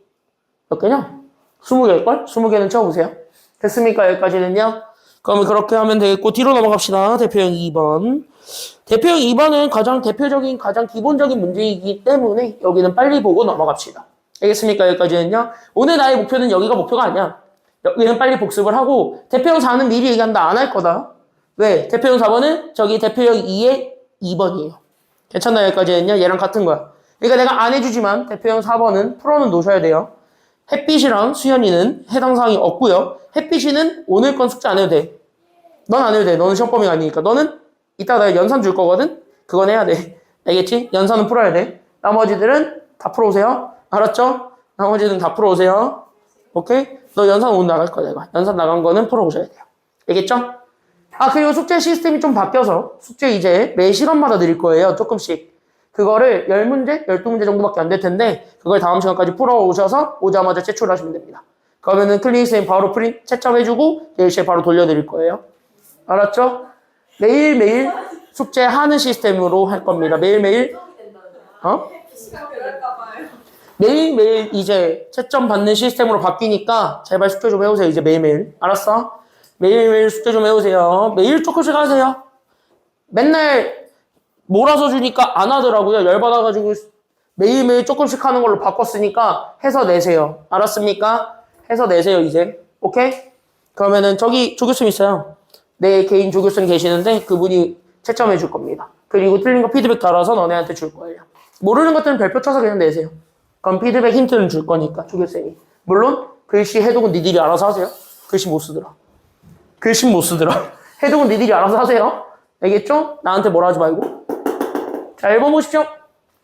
몇 개냐? 20개일걸? 20개는 채워보세요. 됐습니까? 여기까지는요? 그러면 그렇게 하면 되겠고 뒤로 넘어갑시다. 대표형 2번. 대표형 2번은 가장 대표적인 가장 기본적인 문제이기 때문에 여기는 빨리 보고 넘어갑시다. 알겠습니까? 여기까지는요. 오늘 나의 목표는 여기가 목표가 아니야. 여기는 빨리 복습을 하고 대표형 4는 미리 얘기한다. 안 할 거다. 왜? 대표형 4번은 저기 대표형 2의 2번이에요. 괜찮나요? 여기까지는요. 얘랑 같은 거야. 그러니까 내가 안 해주지만 대표형 4번은 풀어는 놓으셔야 돼요. 햇빛이랑 수현이는 해당 사항이 없고요. 햇빛이는 오늘 건 숙제 안 해도 돼. 넌 안 해도 돼. 너는 시험 범위가 아니니까. 너는 이따 내가 연산 줄 거거든? 그건 해야 돼. 알겠지? 연산은 풀어야 돼. 나머지들은 다 풀어오세요. 알았죠? 나머지는 다 풀어오세요. 오케이? 너 연산 오늘 나갈 거야, 내가. 연산 나간 거는 풀어오셔야 돼요. 알겠죠? 그리고 숙제 시스템이 좀 바뀌어서 숙제 이제 매 시간마다 드릴 거예요. 조금씩. 그거를 10문제, 12문제 정도밖에 안 될 텐데 그걸 다음 시간까지 풀어오셔서 오자마자 제출하시면 됩니다. 그러면은 클리닉쌤 바로 프린트 채점해주고 내일 시에 바로 돌려드릴 거예요. 알았죠? 매일매일 숙제하는 시스템으로 할 겁니다. 매일매일 매일매일 이제 채점 받는 시스템으로 바뀌니까 제발 숙제 좀 해오세요. 이제 매일매일. 알았어? 매일매일 숙제 좀 해오세요. 매일 조금씩 하세요. 맨날 몰아서 주니까 안 하더라고요. 열받아가지고 매일매일 조금씩 하는 걸로 바꿨으니까 해서 내세요. 알았습니까? 해서 내세요, 이제. 오케이? 그러면은 저기 조교쌤 있어요. 내 개인 조교쌤 계시는데 그분이 채점해 줄 겁니다. 그리고 틀린 거 피드백 달아서 너네한테 줄 거예요. 모르는 것들은 별표 쳐서 그냥 내세요. 그럼 피드백 힌트는 줄 거니까 조교쌤이. 물론 글씨 해독은 니들이 알아서 하세요. 글씨 못 쓰더라. 글씨 못 쓰더라. 해독은 니들이 알아서 하세요. 알겠죠? 나한테 뭐라 하지 말고. 자, 1번 보십시오.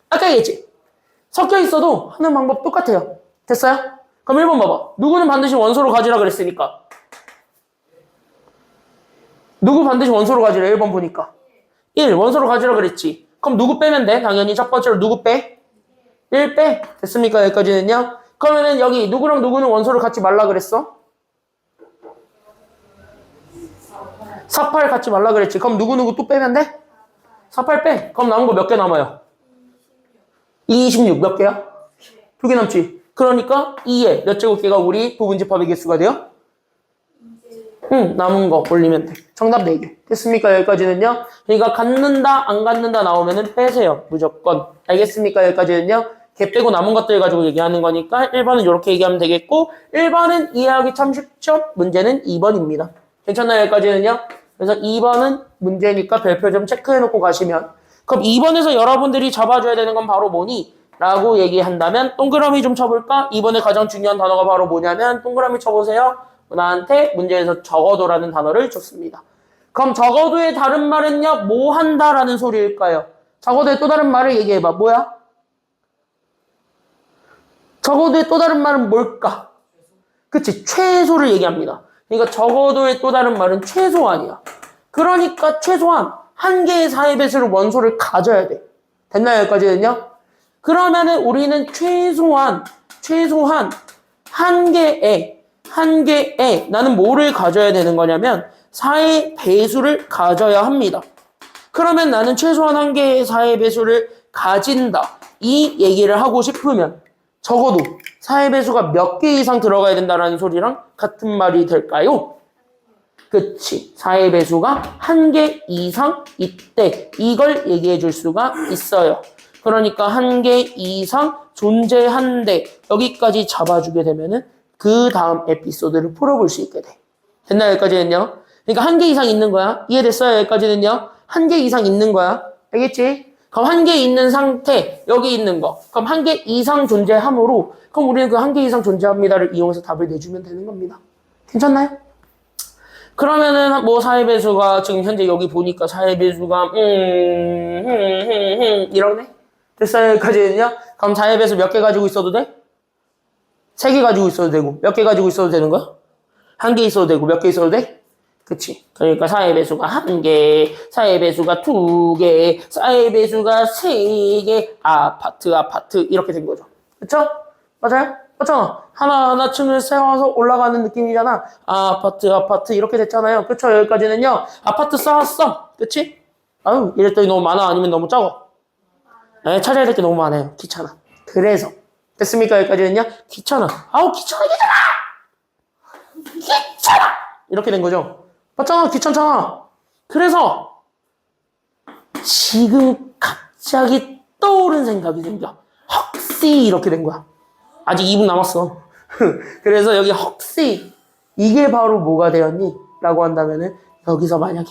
아까 얘기했지? 섞여 있어도 하는 방법 똑같아요. 됐어요? 그럼 1번 봐봐. 누구는 반드시 원소로 가지라 그랬으니까. 누구 반드시 원소로 가지라 1번 보니까. 1. 원소로 가지라 그랬지. 그럼 누구 빼면 돼? 당연히 첫 번째로 누구 빼? 1 빼. 됐습니까? 여기까지는요. 그러면은 여기 누구랑 누구는 원소를 갖지 말라 그랬어? 48 갖지 말라 그랬지. 그럼 누구누구 또 빼면 돼? 48 빼. 그럼 남은 거 몇 개 남아요? 26 몇 개야? 2개 남지. 그러니까 2에 몇 제곱개가 우리 부분집합의 개수가 돼요? 남은 거 올리면 돼. 정답 4개. 됐습니까? 여기까지는요. 그러니까 갖는다, 안 갖는다 나오면은 빼세요. 무조건. 알겠습니까? 여기까지는요. 개 빼고 남은 것들 가지고 얘기하는 거니까 1번은 이렇게 얘기하면 되겠고 1번은 이해하기 참 쉽죠? 문제는 2번입니다. 괜찮나요? 여기까지는요. 그래서 2번은 문제니까 별표 좀 체크해놓고 가시면 그럼 2번에서 여러분들이 잡아줘야 되는 건 바로 뭐니? 라고 얘기한다면 동그라미 좀 쳐볼까? 2번에 가장 중요한 단어가 바로 뭐냐면 동그라미 쳐보세요. 나한테 문제에서 적어도라는 단어를 줬습니다. 그럼 적어도의 다른 말은요. 뭐 한다라는 소리일까요? 적어도의 또 다른 말을 얘기해봐. 뭐야? 적어도의 또 다른 말은 뭘까? 그치? 최소를 얘기합니다. 그러니까 적어도의 또 다른 말은 최소한이야. 그러니까 최소한 한 개의 사의 배수를 원소를 가져야 돼. 됐나요? 여기까지는요? 그러면은 우리는 최소한 한 개에 나는 뭐를 가져야 되는 거냐면 사의 배수를 가져야 합니다. 그러면 나는 최소한 한 개의 사의 배수를 가진다. 이 얘기를 하고 싶으면 적어도 사의 배수가 몇 개 이상 들어가야 된다는 소리랑 같은 말이 될까요? 그치. 사의 배수가 한 개 이상 있대. 이걸 얘기해 줄 수가 있어요. 그러니까 한 개 이상 존재한대. 여기까지 잡아주게 되면은 그 다음 에피소드를 풀어볼 수 있게 돼. 됐나요? 여기까지는요? 그러니까 한 개 이상 있는 거야. 이해됐어요? 여기까지는요? 한 개 이상 있는 거야. 알겠지? 그럼 한 개 있는 상태, 여기 있는 거. 그럼 한 개 이상 존재함으로, 그럼 우리는 그 한 개 이상 존재합니다를 이용해서 답을 내주면 되는 겁니다. 괜찮나요? 그러면은 뭐 사의 배수가 지금 현재 여기 보니까 사의 배수가 이러네. 됐어요? 여기까지는요? 그럼 사의 배수 몇 개 가지고 있어도 돼? 3개 가지고 있어도 되고 몇 개 가지고 있어도 되는 거야? 한 개 있어도 되고 몇 개 있어도 돼? 그치? 그러니까 사의 배수가 1개, 사의 배수가 2개, 사의 배수가 3개, 아파트 이렇게 된 거죠. 그쵸? 맞아요? 맞잖아. 하나하나 층을 세워서 올라가는 느낌이잖아. 아파트 이렇게 됐잖아요. 그쵸? 여기까지는요. 아파트 쌓았어. 그치? 아유, 이랬더니 너무 많아? 아니면 너무 적어? 네, 찾아야 될 게 너무 많아요. 귀찮아. 그래서 됐습니까? 여기까지는요. 귀찮아. 아우 귀찮아. 이렇게 된 거죠. 맞잖아. 귀찮잖아. 그래서 지금 갑자기 떠오른 생각이 생겨. 헉씨 이렇게 된 거야. 아직 2분 남았어. 그래서 여기 헉씨 이게 바로 뭐가 되었니? 라고 한다면은 여기서 만약에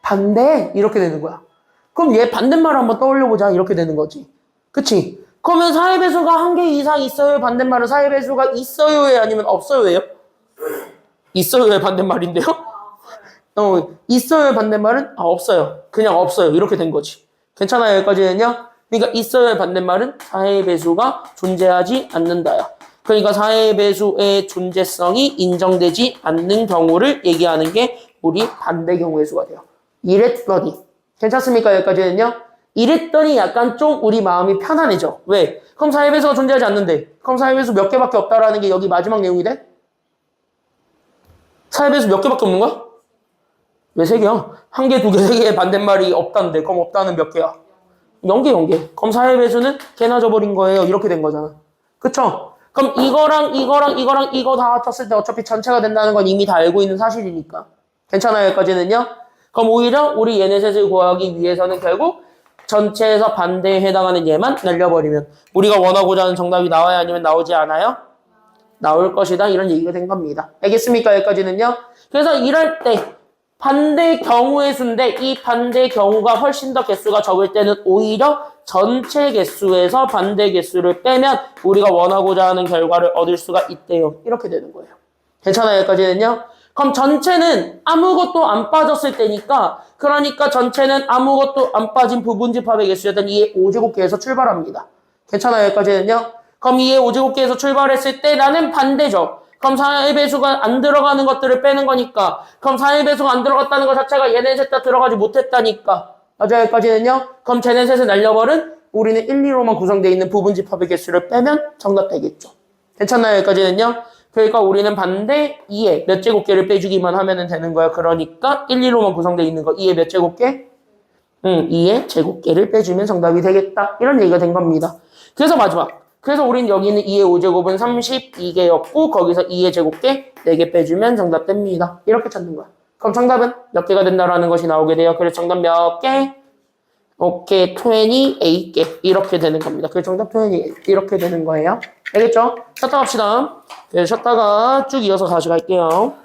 반대 이렇게 되는 거야. 그럼 얘 반대말을 한번 떠올려보자 이렇게 되는 거지. 그치? 그러면 사의 배수가 한 개 이상 있어요? 반대말은 사의 배수가 있어요에 아니면 없어요예요? 있어요의 반대말인데요? 있어요의 반대말은 없어요. 그냥 없어요. 이렇게 된 거지. 괜찮아요? 여기까지는요? 그러니까 있어요의 반대말은 사의 배수가 존재하지 않는다요. 그러니까 사의 배수의 존재성이 인정되지 않는 경우를 얘기하는 게 우리 반대 경우의 수가 돼요. 이랬더니 괜찮습니까? 여기까지는요? 이랬더니 약간 좀 우리 마음이 편안해져. 왜? 그럼 사의 배수가 존재하지 않는데 그럼 사의 배수 몇 개밖에 없다라는 게 여기 마지막 내용이 돼? 사의 배수 몇 개밖에 없는 거야? 왜 3개야? 1개, 2개, 3개의 반대말이 없다는데 그럼 없다는 몇 개야? 0개. 그럼 사의 배수는 개나 져버린 거예요. 이렇게 된 거잖아. 그쵸? 그럼 이거랑 이거 다 합쳤을 때 어차피 전체가 된다는 건 이미 다 알고 있는 사실이니까. 괜찮아요? 여기까지는요? 그럼 오히려 우리 얘네 셋을 구하기 위해서는 결국 전체에서 반대에 해당하는 얘만 날려버리면 우리가 원하고자 하는 정답이 나와야 아니면 나오지 않아요? 나올 것이다. 이런 얘기가 된 겁니다. 알겠습니까? 여기까지는요? 그래서 이럴 때 반대 경우의 수인데 이 반대 경우가 훨씬 더 개수가 적을 때는 오히려 전체 개수에서 반대 개수를 빼면 우리가 원하고자 하는 결과를 얻을 수가 있대요. 이렇게 되는 거예요. 괜찮아요? 여기까지는요? 그럼 전체는 아무것도 안 빠졌을 때니까 그러니까 전체는 아무것도 안 빠진 부분집합의 개수였던 2의 5제곱계에서 출발합니다. 괜찮아요? 여기까지는요? 그럼 2의 5제곱계에서 출발했을 때 나는 반대죠. 그럼 4의 배수가 안 들어가는 것들을 빼는 거니까 그럼 4의 배수가 안 들어갔다는 것 자체가 얘네 셋 다 들어가지 못했다니까 맞아요? 여기까지는요? 그럼 쟤네 셋을 날려버린 우리는 1, 2로만 구성되어 있는 부분집합의 개수를 빼면 정답 되겠죠. 괜찮나요? 여기까지는요? 그러니까 우리는 반대 2의 몇 제곱계를 빼주기만 하면 되는 거야. 그러니까 1, 2로만 구성되어 있는 거 2의 몇 제곱계? 2의 제곱계를 빼주면 정답이 되겠다. 이런 얘기가 된 겁니다. 그래서 마지막. 그래서 우린 여기는 2의 5제곱은 32개였고 거기서 2의 제곱계 4개 빼주면 정답 됩니다. 이렇게 찾는 거야. 그럼 정답은 몇 개가 된다라는 것이 나오게 돼요. 그래서 정답 몇 개? 오케이, 28개. 이렇게 되는 겁니다. 그래서 정답 28. 이렇게 되는 거예요. 알겠죠? 쉬었다 갑시다. 그래서 쉬었다가 쭉 이어서 가져갈게요.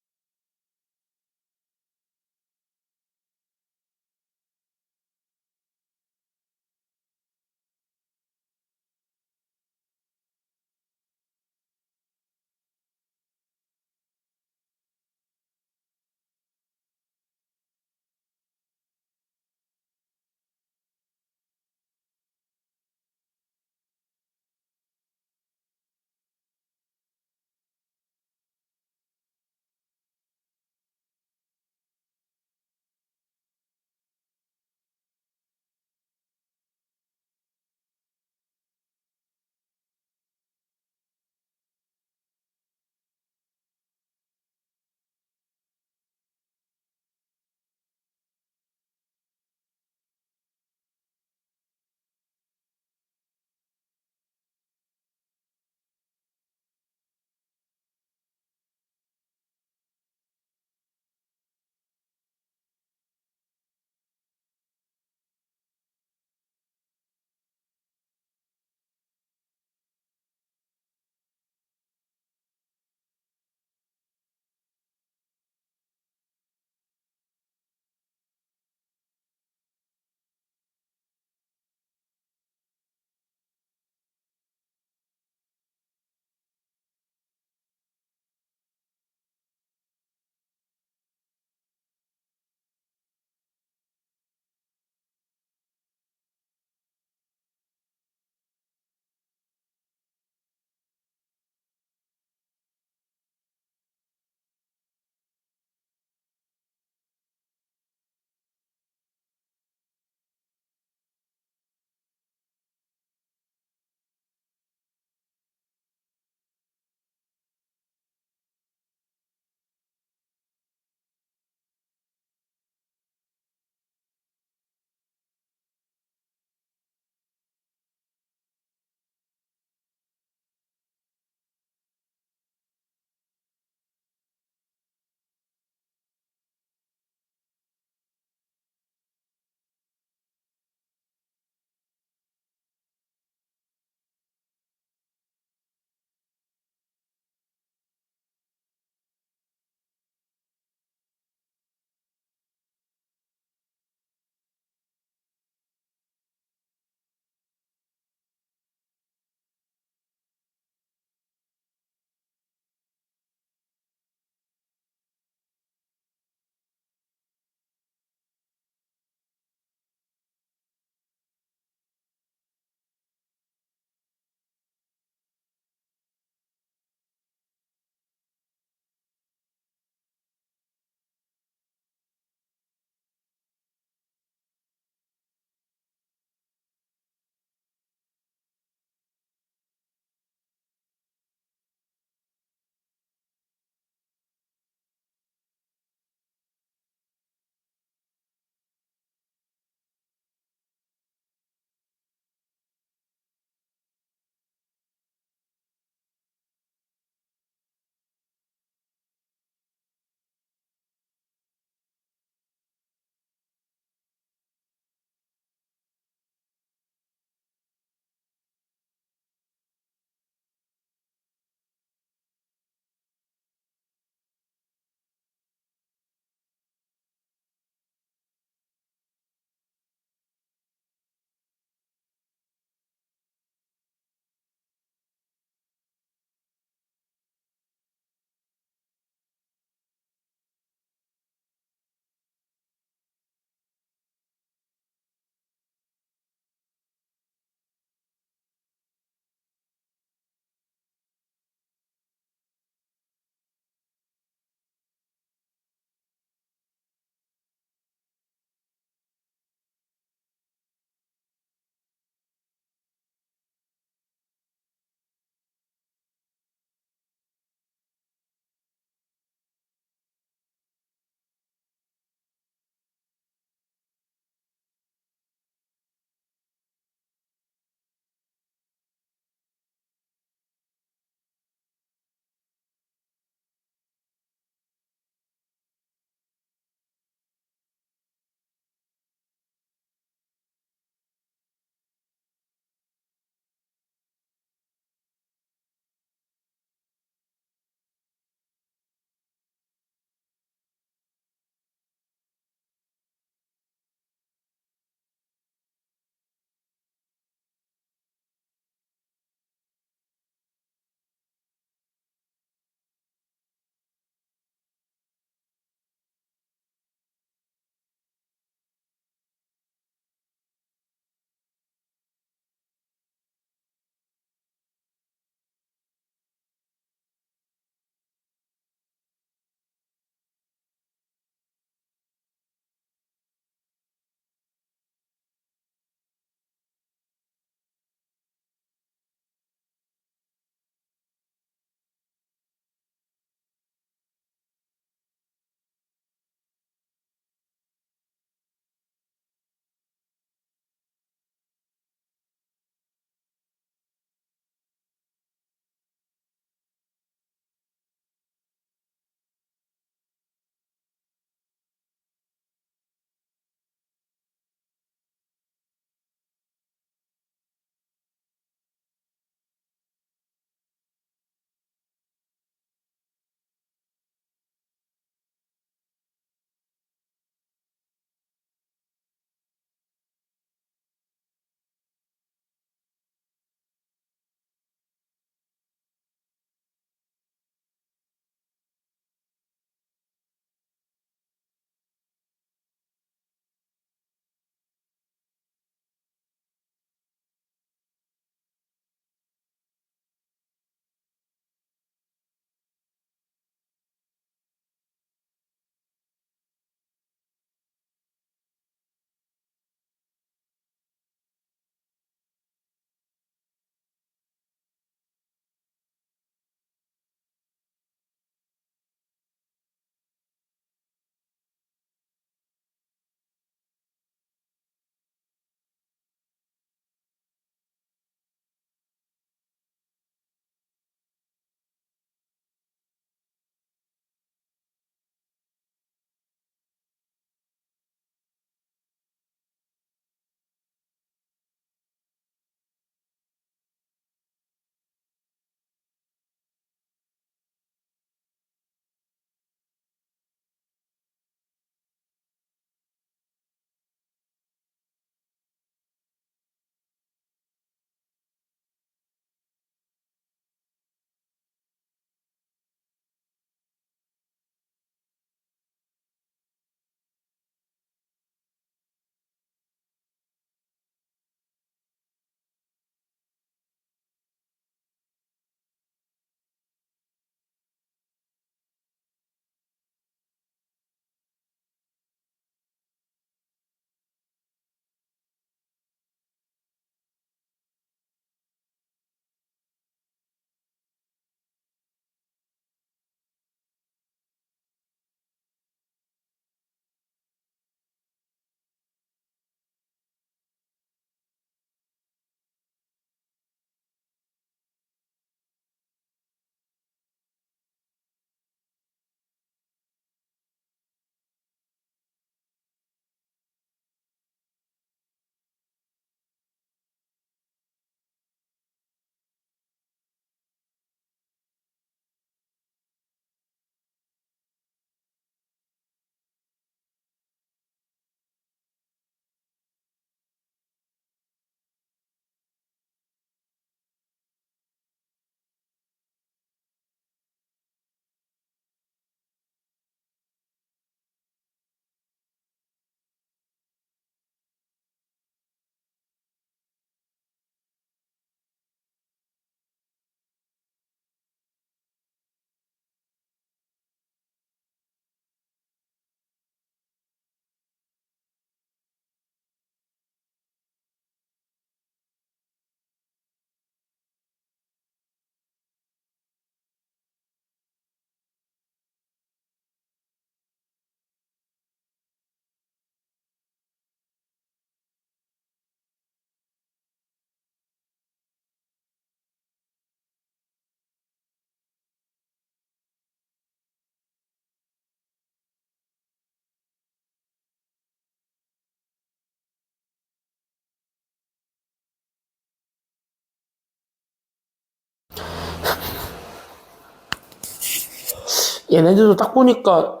얘네들도 딱 보니까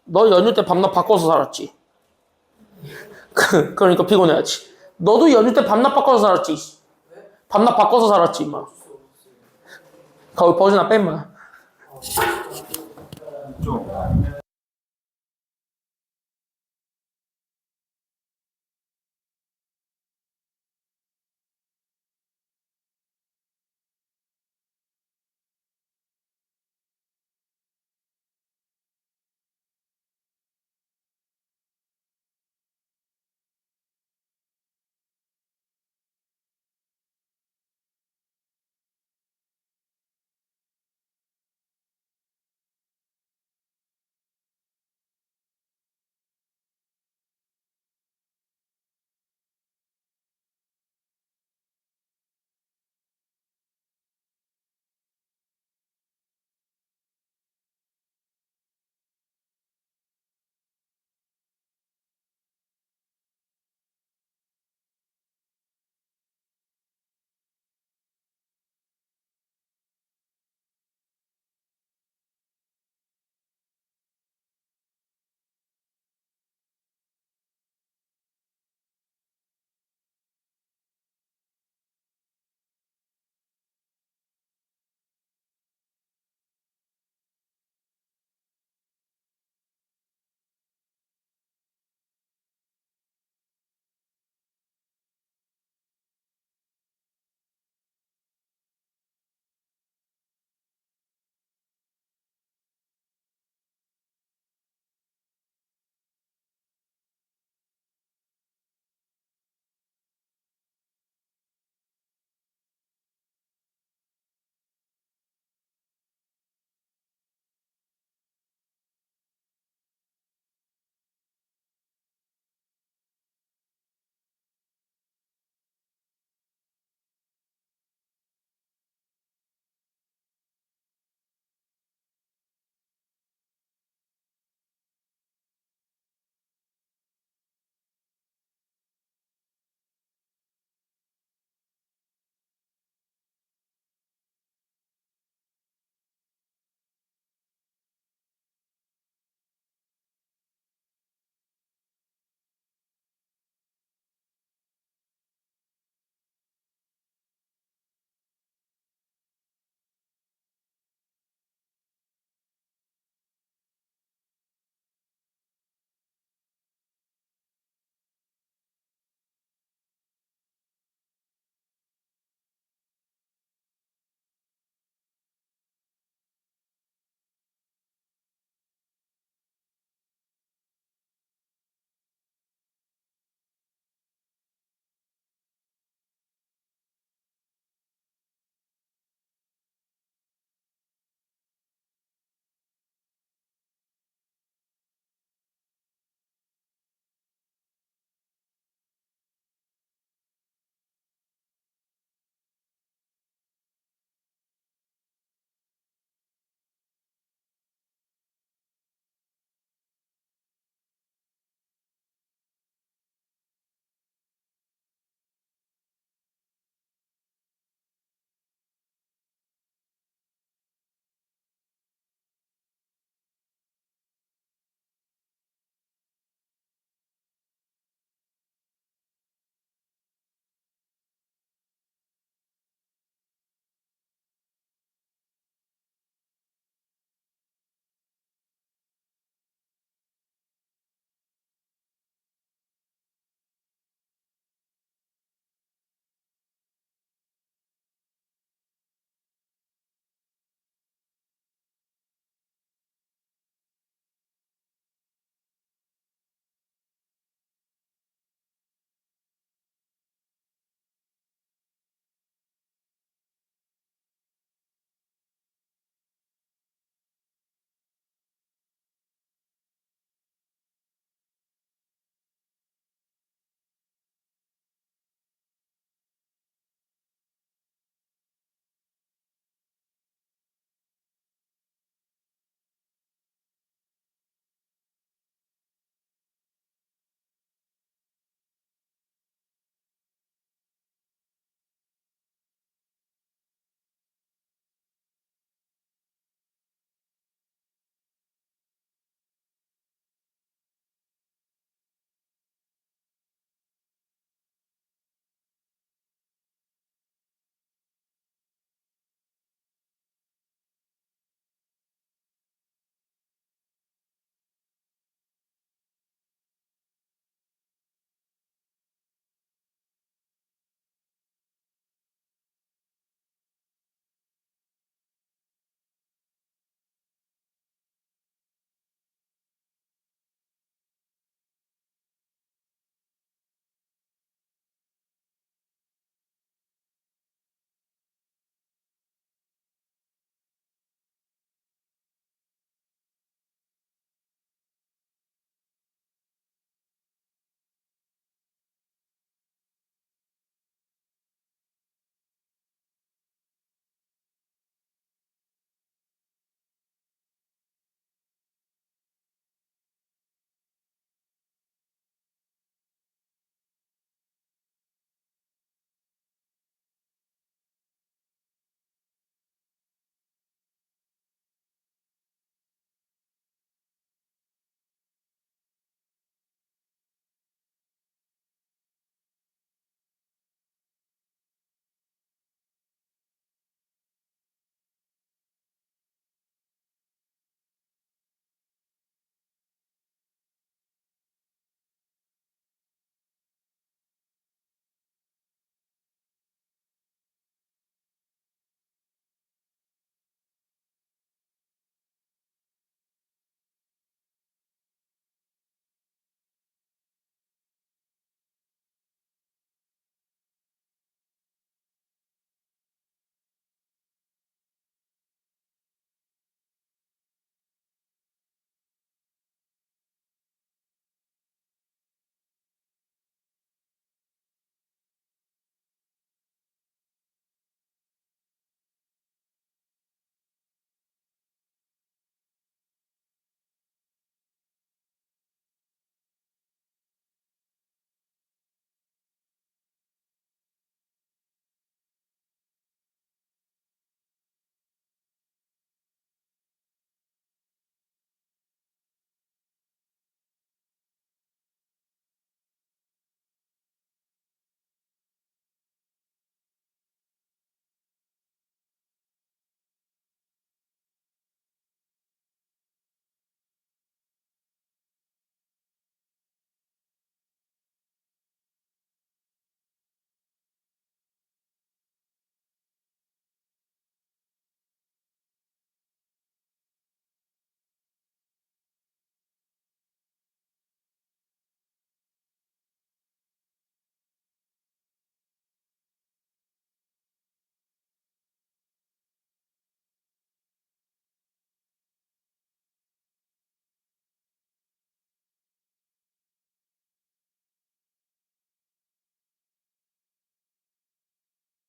너 연휴 때 밤낮 바꿔서 살았지. 그러니까 피곤해야지. 너도 연휴 때 밤낮 바꿔서 살았지. 밤낮 바꿔서 살았지, 임마. 거기 버즈나 뺀마. 좀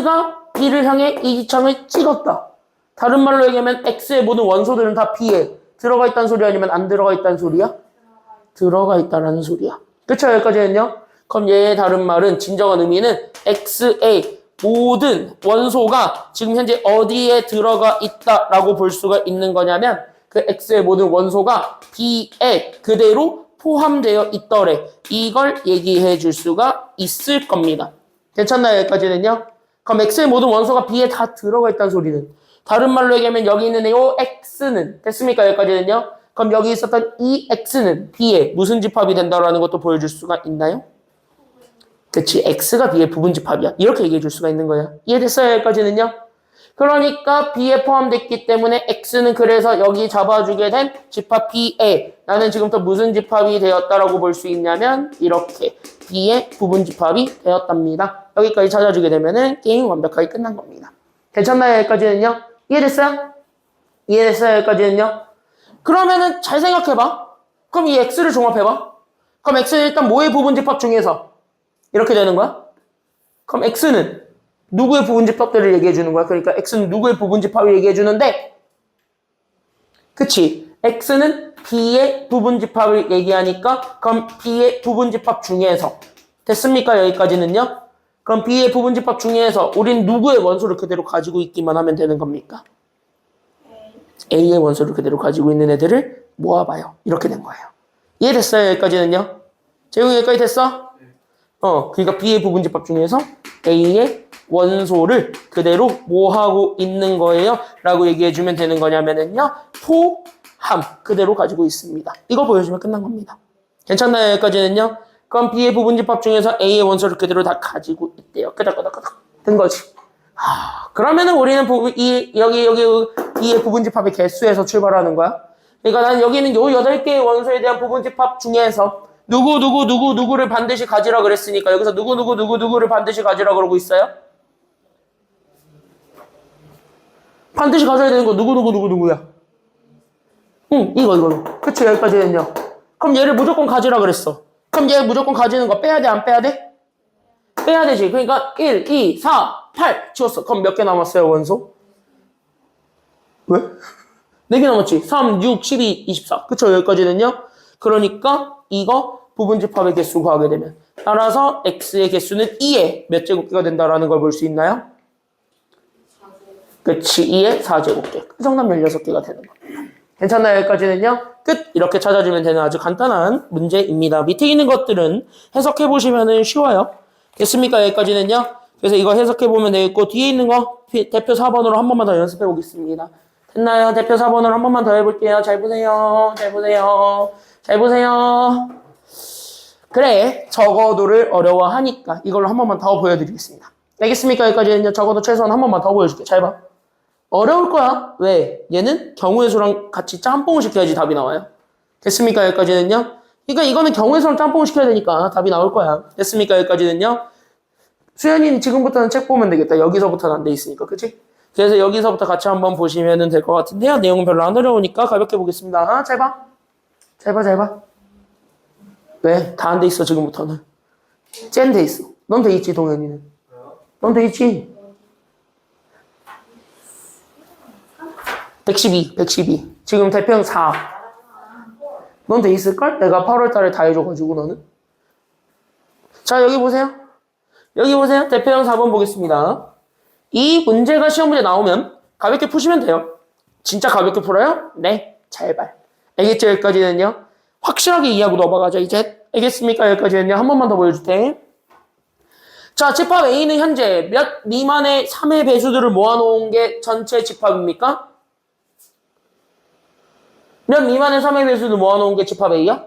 X가 B를 향해 이지창을 찍었다. 다른 말로 얘기하면 X의 모든 원소들은 다 B에 들어가 있다는 소리 아니면 안 들어가 있다는 소리야? 들어가 있다라는 소리야. 그쵸? 여기까지는요? 그럼 얘의 다른 말은 진정한 의미는 X의 모든 원소가 지금 현재 어디에 들어가 있다라고 볼 수가 있는 거냐면 그 X의 모든 원소가 B에 그대로 포함되어 있더래. 이걸 얘기해 줄 수가 있을 겁니다. 괜찮나요? 여기까지는요? 그럼 X의 모든 원소가 B에 다 들어가 있다는 소리는 다른 말로 얘기하면 여기 있는 이 X는 됐습니까? 여기까지는요? 그럼 여기 있었던 이 X는 B에 무슨 집합이 된다라는 것도 보여줄 수가 있나요? 그치, X가 B의 부분 집합이야. 이렇게 얘기해 줄 수가 있는 거야. 이해됐어요? 여기까지는요? 그러니까 B에 포함됐기 때문에 X는 그래서 여기 잡아주게 된 집합 B에 나는 지금부터 무슨 집합이 되었다라고 볼 수 있냐면 이렇게 B의 부분 집합이 되었답니다. 여기까지 찾아주게 되면은 게임 완벽하게 끝난 겁니다. 괜찮나요? 여기까지는요? 이해됐어요? 이해됐어요? 여기까지는요? 그러면은 잘 생각해봐. 그럼 이 X를 종합해봐. 그럼 X는 일단 뭐의 부분 집합 중에서 이렇게 되는 거야? 그럼 X는 누구의 부분 집합들을 얘기해 주는 거야? 그러니까 X는 누구의 부분 집합을 얘기해 주는데 그치? X는 B의 부분 집합을 얘기하니까 그럼 B의 부분 집합 중에서 됐습니까? 여기까지는요? 그럼 B의 부분 집합 중에서 우린 누구의 원소를 그대로 가지고 있기만 하면 되는 겁니까? A의 원소를 그대로 가지고 있는 애들을 모아봐요. 이렇게 된 거예요. 이해됐어요? 여기까지는요? 재웅이 여기까지 됐어? 그러니까 B의 부분 집합 중에서 A의 원소를 그대로 모하고 있는 거예요. 라고 얘기해주면 되는 거냐면은요. 포함 그대로 가지고 있습니다. 이거 보여주면 끝난 겁니다. 괜찮나요? 여기까지는요? 그럼 B의 부분 집합 중에서 A의 원소를 그대로 다 가지고 있대요. 끄덕끄덕끄덕 된 거지. 그러면은 우리는 여기 B의 부분 집합의 개수에서 출발하는 거야. 그러니까 난 여기는 요 8개의 원소에 대한 부분 집합 중에서 누구를 반드시 가지라 그랬으니까 여기서 누구를 반드시 가지라 그러고 있어요? 반드시 가져야 되는 거 누구야? 응, 이거. 그치, 여기까지는요. 그럼 얘를 무조건 가지라 그랬어. 그럼 얘 무조건 가지는 거 빼야 돼, 안 빼야 돼? 빼야 되지. 그러니까 1, 2, 4, 8 지웠어. 그럼 몇 개 남았어요, 원소? 왜? 4개 남았지. 3, 6, 12, 24. 그쵸, 여기까지는요. 그러니까 이거 부분 집합의 개수 구하게 되면 따라서 X의 개수는 2의 몇 제곱개가 된다라는 걸 볼 수 있나요? 그치, 2의 4제곱개. 그 정답 16개가 되는 겁니다. 괜찮나요? 여기까지는요? 끝! 이렇게 찾아주면 되는 아주 간단한 문제입니다. 밑에 있는 것들은 해석해보시면 쉬워요. 됐습니까? 여기까지는요? 그래서 이거 해석해보면 되겠고, 뒤에 있는 거 대표 4번으로 한 번만 더 연습해보겠습니다. 됐나요? 대표 4번으로 한 번만 더 해볼게요. 잘 보세요. 그래, 적어도를 어려워하니까 이걸로 한 번만 더 보여드리겠습니다. 알겠습니까? 여기까지는요. 적어도 최소한 한 번만 더 보여줄게. 잘 봐. 어려울 거야. 왜? 얘는 경우의 수랑 같이 짬뽕을 시켜야지 답이 나와요. 됐습니까? 여기까지는요. 그러니까 이거는 경우의 수랑 짬뽕을 시켜야 되니까 답이 나올 거야. 됐습니까? 여기까지는요. 수현이는 지금부터는 책 보면 되겠다. 여기서부터는 안 돼 있으니까. 그치? 그래서 여기서부터 같이 한번 보시면 될 것 같은데요. 내용은 별로 안 어려우니까 가볍게 보겠습니다. 잘 봐. 왜? 다 안 돼 있어, 지금부터는. 쟤는 돼 있어. 넌 돼 있지, 동현이는. 넌 돼 있지. 112. 지금 대표형 4. 넌 돼 있을걸? 내가 8월 달에 다 해줘가지고, 너는. 자, 여기 보세요. 대표형 4번 보겠습니다. 이 문제가 시험 문제 나오면 가볍게 푸시면 돼요. 진짜 가볍게 풀어요? 네. 잘 봐. 알겠죠? 여기까지는요. 확실하게 이해하고 넘어가죠, 이제. 알겠습니까? 여기까지는요. 한 번만 더 보여줄게. 자, 집합 A는 현재 몇 미만의 3의 배수들을 모아놓은 게 전체 집합입니까? 몇 미만의 3의 배수들 모아놓은 게 집합 A야?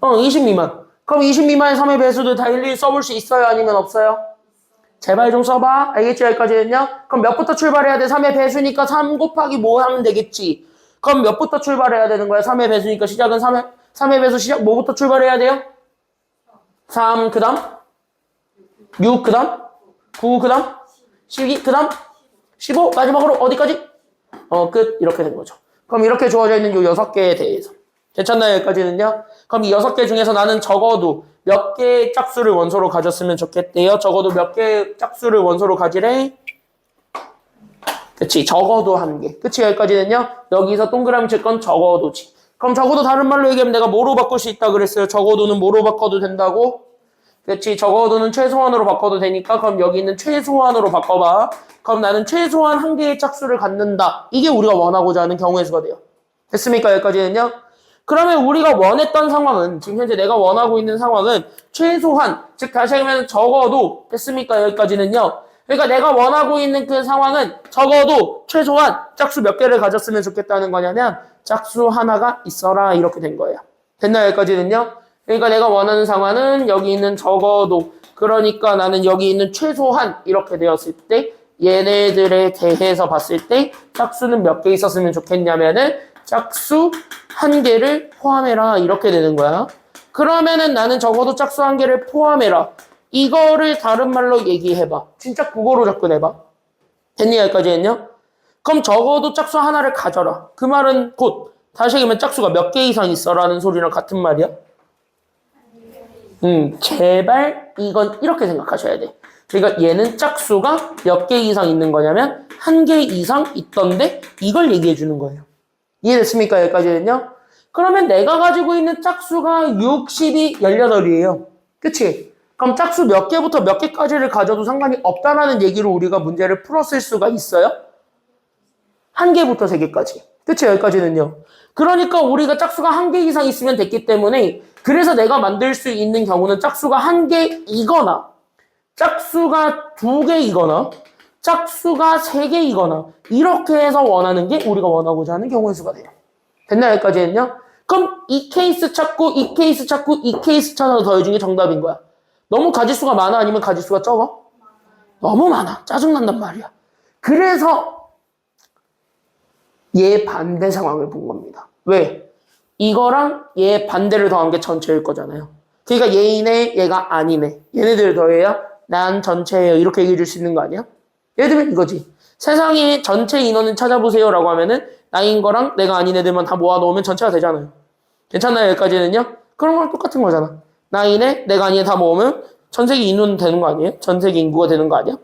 20 미만. 그럼 20 미만의 3의 배수들 다 일일이 써볼 수 있어요? 아니면 없어요? 제발 좀 써봐. 알겠죠? 여기까지는요. 그럼 몇부터 출발해야 돼? 3의 배수니까 3 곱하기 뭐 하면 되겠지? 그럼 몇부터 출발해야 되는 거야? 3의 배수니까 시작은 3의 배수 시작 뭐부터 출발해야 돼요? 3 그 다음 6 그 다음 9 그 다음 12 그 다음 15 마지막으로 어디까지? 끝. 이렇게 된 거죠. 그럼 이렇게 주어져 있는 요 6개에 대해서 괜찮나요? 여기까지는요. 그럼 이 6개 중에서 나는 적어도 몇 개의 짝수를 원소로 가졌으면 좋겠대요. 적어도 몇 개의 짝수를 원소로 가지래? 그치, 적어도 1개. 그치, 여기까지는요. 여기서 동그라미 칠 건 적어도지. 그럼 적어도 다른 말로 얘기하면 내가 뭐로 바꿀 수 있다 그랬어요? 적어도는 뭐로 바꿔도 된다고? 그치, 적어도는 최소한으로 바꿔도 되니까 그럼 여기 있는 최소한으로 바꿔봐. 그럼 나는 최소한 1개의 짝수를 갖는다. 이게 우리가 원하고자 하는 경우의 수가 돼요. 됐습니까? 여기까지는요. 그러면 우리가 원했던 상황은 지금 현재 내가 원하고 있는 상황은 최소한, 즉 다시 하면 적어도 됐습니까? 여기까지는요. 그러니까 내가 원하고 있는 그 상황은 적어도 최소한 짝수 몇 개를 가졌으면 좋겠다는 거냐면 짝수 하나가 있어라 이렇게 된 거예요. 됐나요? 여기까지는요. 그러니까 내가 원하는 상황은 여기 있는 적어도 그러니까 나는 여기 있는 최소한 이렇게 되었을 때 얘네들에 대해서 봤을 때 짝수는 몇 개 있었으면 좋겠냐면은 짝수 한 개를 포함해라 이렇게 되는 거야. 그러면은 나는 적어도 짝수 한 개를 포함해라. 이거를 다른 말로 얘기해봐. 진짜 국어로 접근해봐. 됐니? 여기까지 했냐? 그럼 적어도 짝수 하나를 가져라. 그 말은 곧 다시 얘기하면 짝수가 몇 개 이상 있어라는 소리랑 같은 말이야. 제발 이건 이렇게 생각하셔야 돼. 그러니까 얘는 짝수가 몇 개 이상 있는 거냐면 한 개 이상 있던데 이걸 얘기해 주는 거예요. 이해됐습니까? 여기까지는요? 그러면 내가 가지고 있는 짝수가 60이 18이에요. 그치? 그럼 짝수 몇 개부터 몇 개까지를 가져도 상관이 없다라는 얘기로 우리가 문제를 풀었을 수가 있어요? 한 개부터 세 개까지. 그치? 여기까지는요. 그러니까 우리가 짝수가 한 개 이상 있으면 됐기 때문에 그래서 내가 만들 수 있는 경우는 짝수가 한 개이거나 짝수가 두 개이거나 짝수가 세 개이거나 이렇게 해서 원하는 게 우리가 원하고자 하는 경우의 수가 돼요. 됐나? 여기까지는요? 그럼 이 케이스 찾고 이 케이스 찾고 이 케이스 찾아서 더해준 게 정답인 거야. 너무 가지수가 많아 아니면 가지수가 적어? 너무 많아. 짜증난단 말이야. 그래서 얘 반대 상황을 본 겁니다. 왜? 이거랑 얘 반대를 더한 게 전체일 거잖아요. 그러니까 얘이네 얘가 아니네. 얘네들 더해야 난 전체예요. 이렇게 얘기해 줄 수 있는 거 아니야? 예를 들면 이거지. 세상에 전체 인원을 찾아보세요 라고 하면은 나인 거랑 내가 아닌 애들만 다 모아놓으면 전체가 되잖아요. 괜찮나요? 여기까지는요? 그런 거랑 똑같은 거잖아. 나인에 내가 아닌 애 다 모으면 전 세계 인원 되는 거 아니에요? 전 세계 인구가 되는 거 아니야?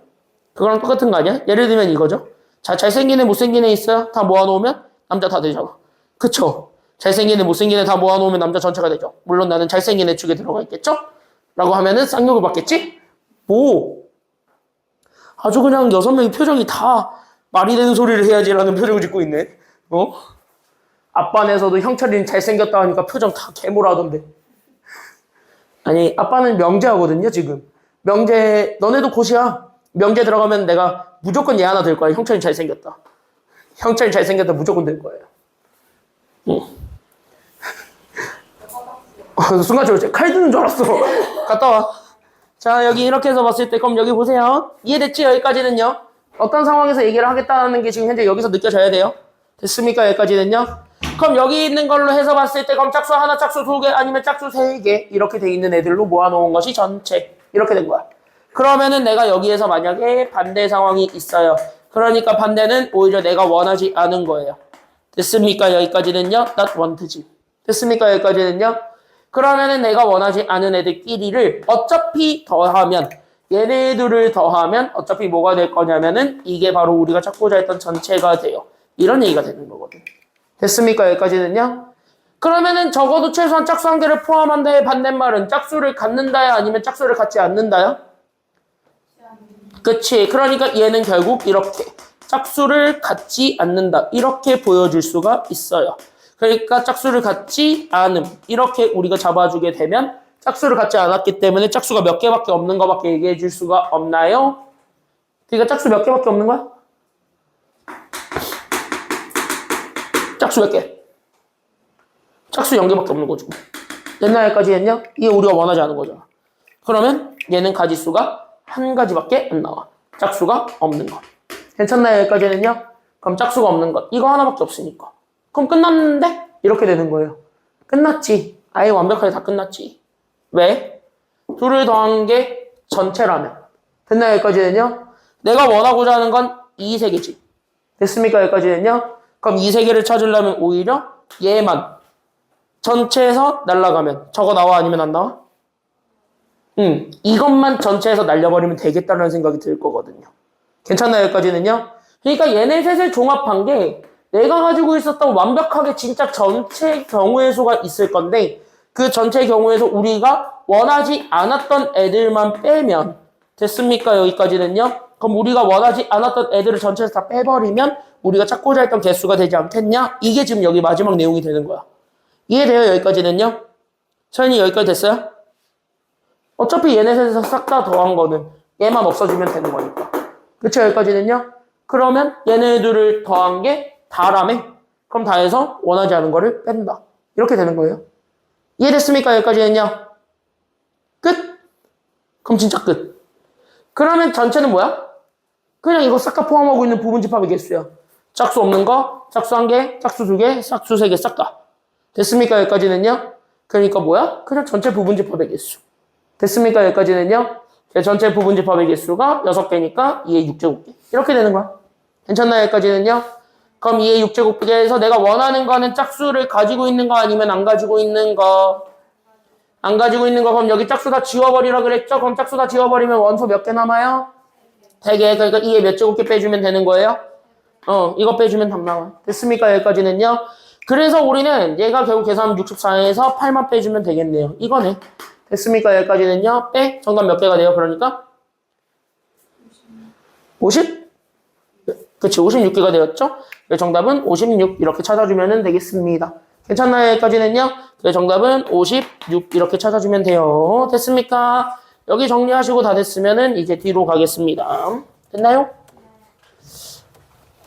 그거랑 똑같은 거 아니야? 예를 들면 이거죠. 자, 잘생긴 애 못생긴 애 있어요? 다 모아놓으면 남자 다 되잖아. 그쵸? 잘생긴 애 못생긴 애 다 모아놓으면 남자 전체가 되죠. 물론 나는 잘생긴 애 축에 들어가 있겠죠? 라고 하면은 쌍욕을 받겠지? 뭐 아주 그냥 6명이 표정이 다 말이 되는 소리를 해야지라는 표정을 짓고 있네. 아빠네에서도 형철이는 잘생겼다 하니까 표정 다 개모라던데. 아니 아빠는 명제 하거든요 지금. 명제 너네도 곧이야. 명제 들어가면 내가 무조건 얘 하나 될 거야. 형철이 잘생겼다. 형철이 잘생겼다 무조건 될 거예요. 순간적으로 칼 드는 줄 알았어. 갔다 와. 자 여기 이렇게 해서 봤을 때 그럼 여기 보세요. 이해됐지? 여기까지는요. 어떤 상황에서 얘기를 하겠다는 게 지금 현재 여기서 느껴져야 돼요. 됐습니까? 여기까지는요. 그럼 여기 있는 걸로 해서 봤을 때 그럼 짝수 하나, 짝수 두 개 아니면 짝수 세 개 이렇게 돼 있는 애들로 모아놓은 것이 전체 이렇게 된 거야. 그러면은 내가 여기에서 만약에 반대 상황이 있어요. 그러니까 반대는 오히려 내가 원하지 않은 거예요. 됐습니까? 여기까지는요. not want지. 됐습니까? 여기까지는요. 그러면은 내가 원하지 않은 애들끼리를 어차피 더하면 얘네들을 더하면 어차피 뭐가 될 거냐면은 이게 바로 우리가 찾고자 했던 전체가 돼요. 이런 얘기가 되는 거거든. 됐습니까? 여기까지는요. 그러면은 적어도 최소한 짝수 한 개를 포함한다의 반대말은 짝수를 갖는다야 아니면 짝수를 갖지 않는다야? 그치. 그러니까 얘는 결국 이렇게 짝수를 갖지 않는다. 이렇게 보여줄 수가 있어요. 그러니까 짝수를 갖지 않음. 이렇게 우리가 잡아주게 되면 짝수를 갖지 않았기 때문에 짝수가 몇 개밖에 없는 거밖에 얘기해 줄 수가 없나요? 그러니까 짝수 몇 개밖에 없는 거야? 짝수 몇 개? 짝수 0개밖에 없는 거죠. 옛날까지 했냐? 이게 우리가 원하지 않은 거잖아. 그러면 얘는 가지수가 한 가지밖에 안 나와. 짝수가 없는 것. 괜찮나요? 여기까지는요? 그럼 짝수가 없는 것. 이거 하나밖에 없으니까. 그럼 끝났는데? 이렇게 되는 거예요. 끝났지. 아예 완벽하게 다 끝났지. 왜? 둘을 더한 게 전체라면. 됐나요? 여기까지는요? 내가 원하고자 하는 건 이 세 개지. 됐습니까? 여기까지는요? 그럼 이 세 개를 찾으려면 오히려 얘만 전체에서 날아가면 저거 나와 아니면 안 나와? 이것만 전체에서 날려버리면 되겠다는 생각이 들 거거든요. 괜찮나요? 여기까지는요? 그러니까 얘네 셋을 종합한 게 내가 가지고 있었던 완벽하게 진짜 전체 경우의 수가 있을 건데 그 전체 경우의 수 우리가 원하지 않았던 애들만 빼면 됐습니까? 여기까지는요? 그럼 우리가 원하지 않았던 애들을 전체에서 다 빼버리면 우리가 찾고자 했던 개수가 되지 않겠냐? 이게 지금 여기 마지막 내용이 되는 거야. 이해돼요? 여기까지는요? 서연이 여기까지 됐어요? 어차피 얘네 셋에서 싹 다 더한 거는 얘만 없어지면 되는 거니까. 그쵸? 여기까지는요? 그러면 얘네들을 더한 게 다라며? 그럼 다해서 원하지 않은 거를 뺀다. 이렇게 되는 거예요. 이해됐습니까? 여기까지는요? 끝? 그럼 진짜 끝. 그러면 전체는 뭐야? 그냥 이거 싹 다 포함하고 있는 부분집합의 개수야. 짝수 없는 거, 짝수 1개, 짝수 2개, 짝수 3개 싹 다. 됐습니까? 여기까지는요? 그러니까 뭐야? 그냥 전체 부분집합의 개수. 됐습니까? 여기까지는요? 전체 부분집합의 개수가 6개니까 2의 6제곱개. 이렇게 되는 거야. 괜찮나요? 여기까지는요? 그럼 2의 6제곱개에서 내가 원하는 거는 짝수를 가지고 있는 거 아니면 안 가지고 있는 거? 안 가지고 있는 거. 그럼 여기 짝수 다 지워버리라 그랬죠? 그럼 짝수 다 지워버리면 원소 몇 개 남아요? 3개. 그러니까 2의 몇 제곱개 빼주면 되는 거예요? 이거 빼주면 답 나와. 됐습니까? 여기까지는요? 그래서 우리는 얘가 결국 계산하면 64에서 8만 빼주면 되겠네요. 이거네. 됐습니까? 여기까지는요? 빼. 정답 몇 개가 돼요? 그러니까? 50? 그치, 56개가 되었죠? 정답은 56 이렇게 찾아주면 되겠습니다. 괜찮나요? 여기까지는요? 정답은 56 이렇게 찾아주면 돼요. 됐습니까? 여기 정리하시고 다 됐으면은 이제 뒤로 가겠습니다. 됐나요?